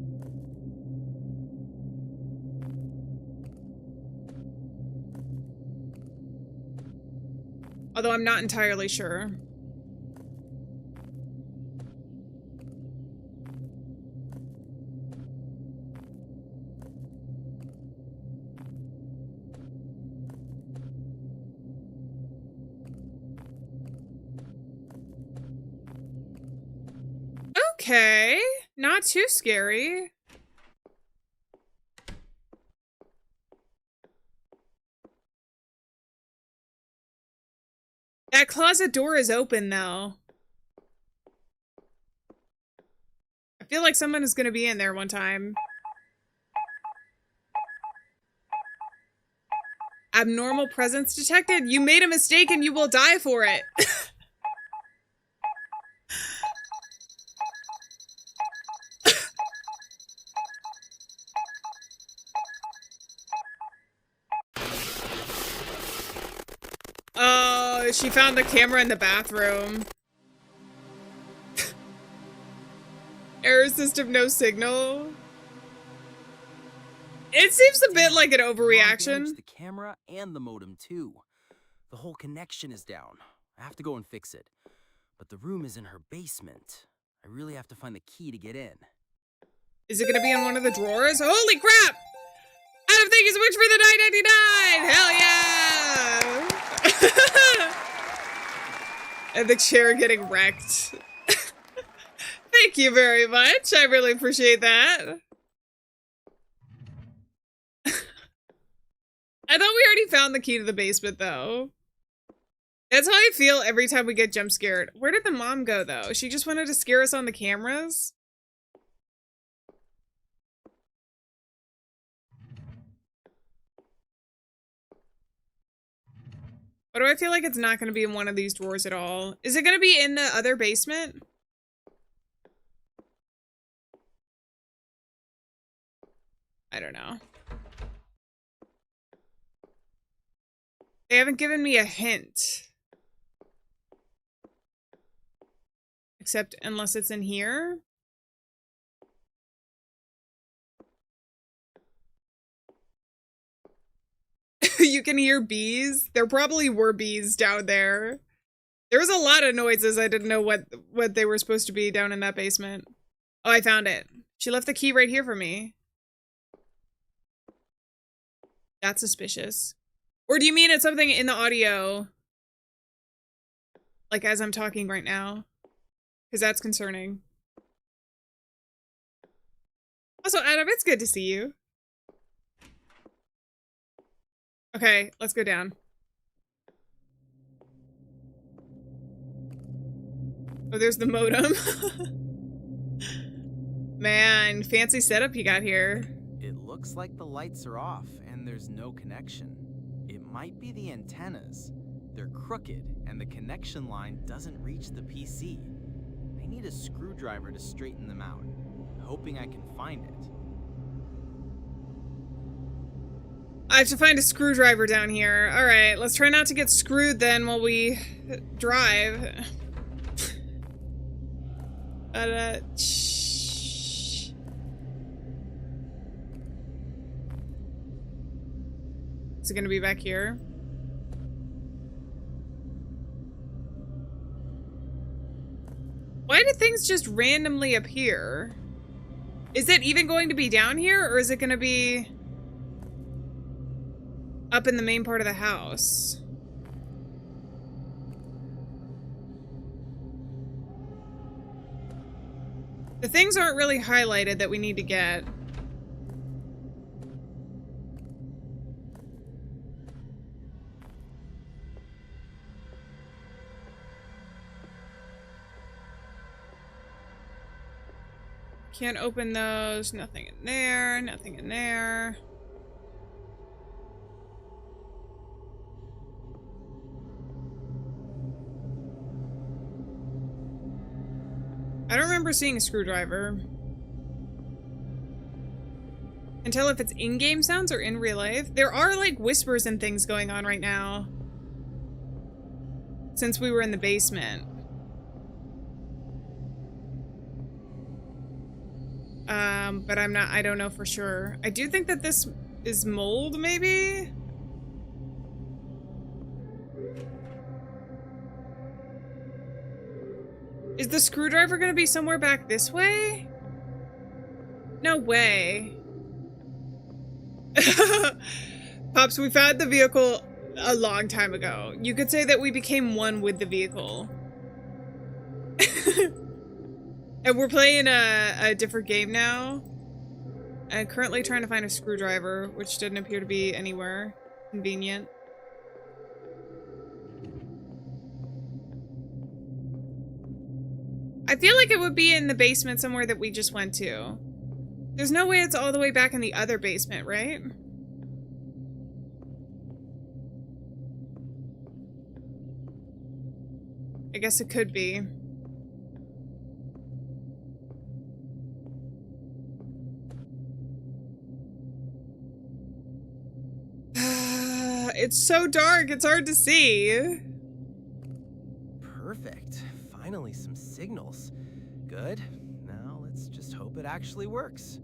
Although I'm not entirely sure. Okay. Not too scary. That closet door is open, though. I feel like someone is going to be in there one time. Abnormal presence detected. You made a mistake and you will die for it. Oh, she found the camera in the bathroom. Error system, no signal. It seems a bit like an overreaction. The camera and the modem too. The whole connection is down. I have to go and fix it. But the room is in her basement. I really have to find the key to get in. Is it gonna be in one of the drawers? Holy crap! Adam, thank you so much for the $9.99! Hell yeah! And the chair getting wrecked. Thank you very much. I really appreciate that. I thought we already found the key to the basement, though. That's how I feel every time we get jump scared. Where did the mom go, though? She just wanted to scare us on the cameras? Why do I feel like it's not going to be in one of these drawers at all? Is it going to be in the other basement? I don't know. They haven't given me a hint. Except unless it's in here. You can hear bees. There probably were bees down there. There was a lot of noises. I didn't know what they were supposed to be down in that basement. Oh, I found it. She left the key right here for me. That's suspicious. Or do you mean it's something in the audio? Like as I'm talking right now? Because that's concerning. Also, Adam, it's good to see you. Okay, let's go down. Oh, there's the modem. Man, fancy setup you got here. It looks like the lights are off and there's no connection. It might be the antennas. They're crooked and the connection line doesn't reach the PC. I need a screwdriver to straighten them out. Hoping I can find it. I have to find a screwdriver down here. All right, let's try not to get screwed then while we drive. Is it gonna be back here? Why do things just randomly appear? Is it even going to be down here, or is it gonna be up in the main part of the house? The things aren't really highlighted that we need to get. Can't open those. Nothing in there. Nothing in there. I don't remember seeing a screwdriver. Can't tell if it's in-game sounds or in real life. There are like whispers and things going on right now. Since we were in the basement. But I don't know for sure. I do think that this is mold, maybe? Is the screwdriver gonna be somewhere back this way? No way. Pops, we found the vehicle a long time ago. You could say that we became one with the vehicle. And we're playing a different game now. I'm currently trying to find a screwdriver, which didn't appear to be anywhere convenient. I feel like it would be in the basement somewhere that we just went to. There's no way it's all the way back in the other basement, right? I guess it could be. It's so dark, it's hard to see. Perfect. Finally, some signals. Good. Now let's just hope it actually works.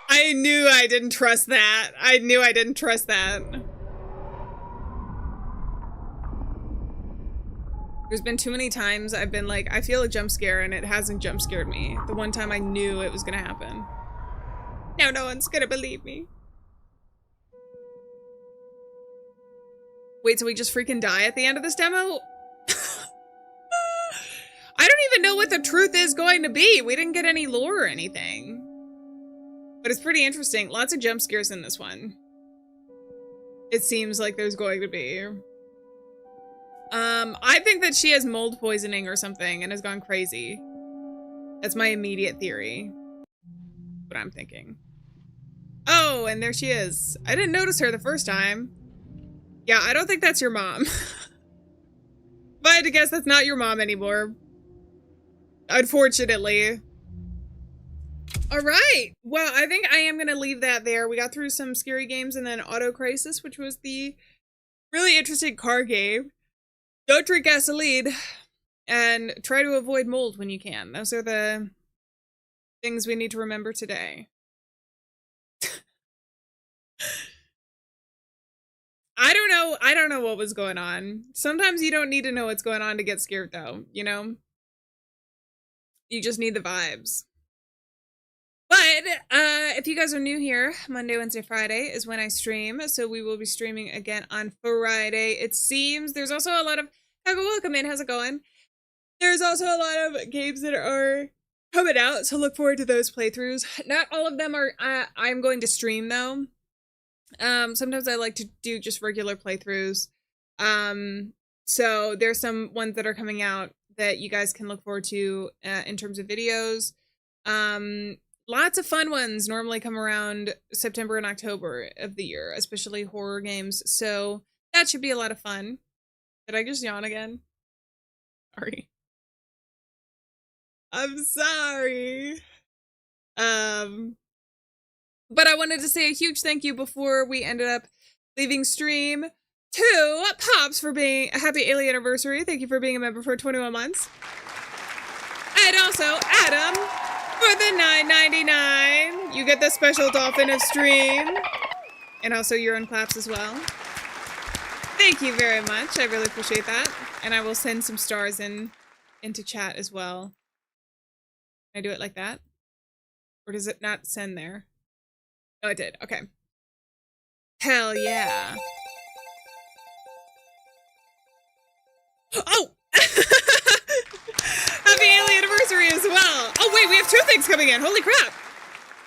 I knew I didn't trust that. I knew I didn't trust that. There's been too many times I've been like, I feel a jump scare and it hasn't jump scared me. The one time I knew it was gonna happen. Now no one's gonna believe me. Wait, so we just freaking die at the end of this demo? I don't even know what the truth is going to be. We didn't get any lore or anything. But it's pretty interesting. Lots of jump scares in this one. It seems like there's going to be. I think that she has mold poisoning or something and has gone crazy. That's my immediate theory. What I'm thinking. Oh, and there she is. I didn't notice her the first time. Yeah, I don't think that's your mom. But I had to guess that's not your mom anymore. Unfortunately. All right. Well, I think I am going to leave that there. We got through some scary games and then Auto Crisis, which was the really interesting car game. Don't drink gasoline and try to avoid mold when you can. Those are the things we need to remember today. I don't know what was going on. Sometimes you don't need to know what's going on to get scared though, you know? You just need the vibes. But if you guys are new here, Monday, Wednesday, Friday is when I stream. So we will be streaming again on Friday. It seems there's also a lot of... Welcome in. How's it going? There's also a lot of games that are coming out. So look forward to those playthroughs. Not all of them are... I'm going to stream though. Sometimes I like to do just regular playthroughs. So there's some ones that are coming out that you guys can look forward to in terms of videos. Lots of fun ones normally come around September and October of the year, especially horror games. So that should be a lot of fun. Did I just yawn again? Sorry. I'm sorry. But I wanted to say a huge thank you before we ended up leaving stream to Pops for being a happy Alien anniversary. Thank you for being a member for 21 months. And also Adam for the $9.99. You get the special dolphin of stream. And also urine claps as well. Thank you very much. I really appreciate that. And I will send some stars into chat as well. Can I do it like that? Or does it not send there? Oh, it did. Okay. Hell yeah. Oh! Happy Alien anniversary as well. Oh, wait, we have 2 things coming in. Holy crap.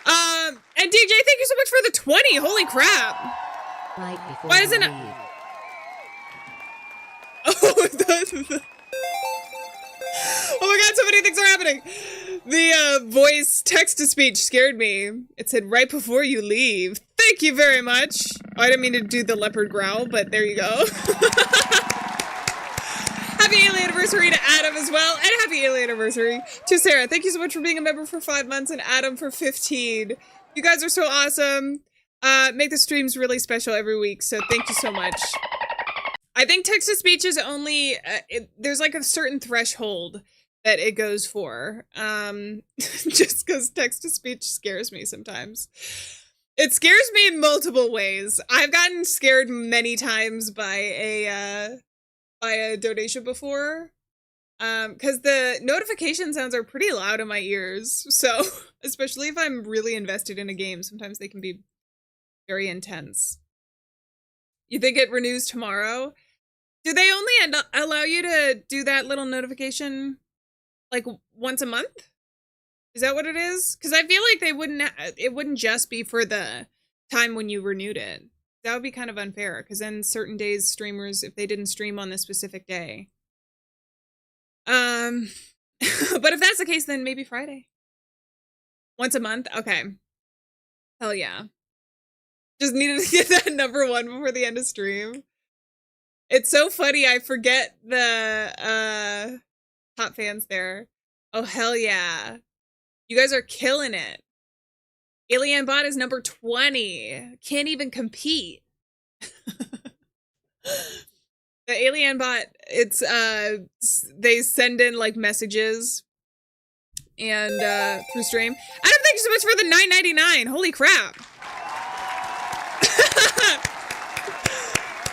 And DJ, thank you so much for the 20. Holy crap. Why isn't it? Oh my god, so many things are happening. The voice text-to-speech scared me. It said, right before you leave. Thank you very much. Oh, I didn't mean to do the leopard growl, but there you go. Happy Alien anniversary to Adam as well. And happy Alien anniversary to Sarah. Thank you so much for being a member for 5 months and Adam for 15. You guys are so awesome. Make the streams really special every week, so thank you so much. I think text-to-speech is only, there's like a certain threshold that it goes for. Just because text-to-speech scares me sometimes. It scares me in multiple ways. I've gotten scared many times by a donation before. Because the notification sounds are pretty loud in my ears. So, especially if I'm really invested in a game, sometimes they can be very intense. You think it renews tomorrow? Do they only allow you to do that little notification like once a month? Is that what it is? Because I feel like it wouldn't just be for the time when you renewed it. That would be kind of unfair, because then certain days streamers, if they didn't stream on this specific day. But if that's the case, then maybe Friday. Once a month? Okay. Hell yeah. Just needed to get that number 1 before the end of stream. It's so funny, I forget the top fans there. Oh, hell yeah. You guys are killing it. Alieann bot is number 20. Can't even compete. The Alieann bot, it's they send in like messages and through stream. Adam, thank you so much for the $9.99. Holy crap.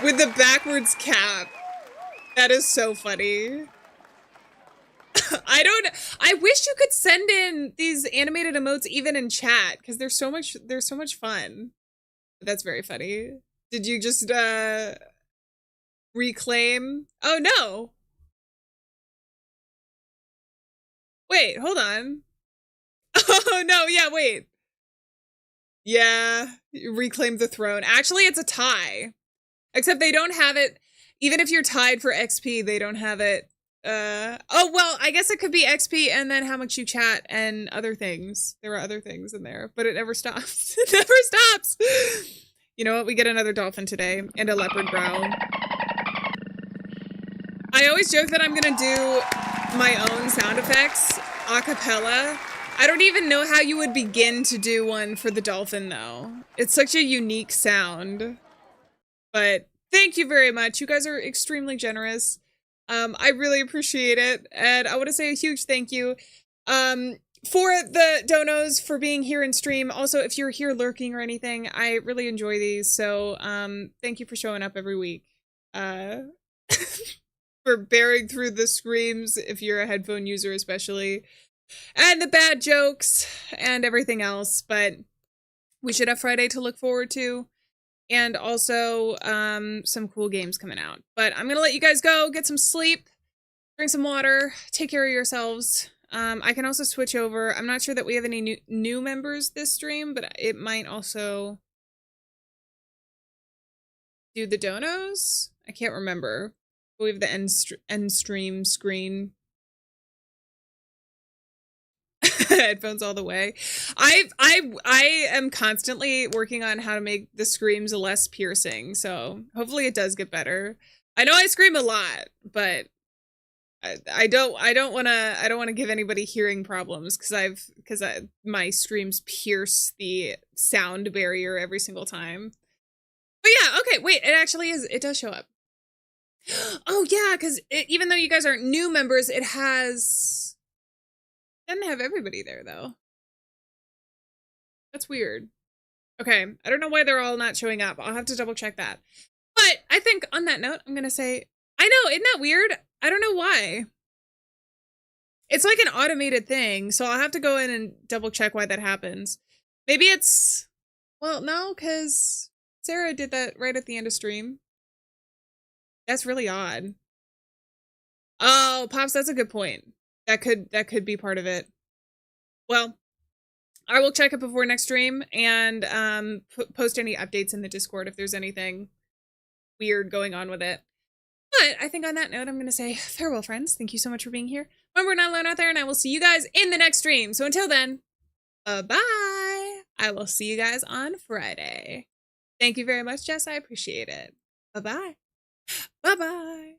With the backwards cap. That is so funny. I wish you could send in these animated emotes even in chat, because they're so much fun. That's very funny. Did you just reclaim? Oh no. Wait, hold on. Oh no, yeah, wait. Yeah, reclaim the throne. Actually, it's a tie. Except they don't have it, even if you're tied for XP, they don't have it. Oh, well, I guess it could be XP and then how much you chat and other things. There are other things in there, but it never stops. It never stops. You know what? We get another dolphin today and a leopard growl. I always joke that I'm gonna do my own sound effects a cappella. I don't even know how you would begin to do one for the dolphin, though. It's such a unique sound. But thank you very much. You guys are extremely generous. I really appreciate it. And I want to say a huge thank you for the donos for being here in stream. Also, if you're here lurking or anything, I really enjoy these. So thank you for showing up every week. For bearing through the screams, if you're a headphone user especially. And the bad jokes and everything else. But we should have Friday to look forward to. And also, some cool games coming out. But I'm gonna let you guys go, get some sleep, drink some water, take care of yourselves. I can also switch over. I'm not sure that we have any new members this stream, but it might also do the donos? I can't remember. We have the end stream screen. Headphones all the way. I am constantly working on how to make the screams less piercing, so hopefully it does get better. I know I scream a lot, but I don't want to give anybody hearing problems because my screams pierce the sound barrier every single time. But yeah, okay, wait, it does show up. Oh yeah, because even though you guys aren't new members, it doesn't have everybody there, though. That's weird. Okay, I don't know why they're all not showing up. I'll have to double check that. But I think on that note, I'm gonna say, I know, isn't that weird? I don't know why. It's like an automated thing, so I'll have to go in and double check why that happens. Maybe it's, well, no, because Sarah did that right at the end of stream. That's really odd. Oh, Pops, that's a good point. That could be part of it. Well, I will check it before next stream and post any updates in the Discord if there's anything weird going on with it. But I think on that note, I'm going to say farewell, friends. Thank you so much for being here. Remember, we're not alone out there, and I will see you guys in the next stream. So until then, bye-bye. I will see you guys on Friday. Thank you very much, Jess. I appreciate it. Bye-bye. Bye-bye.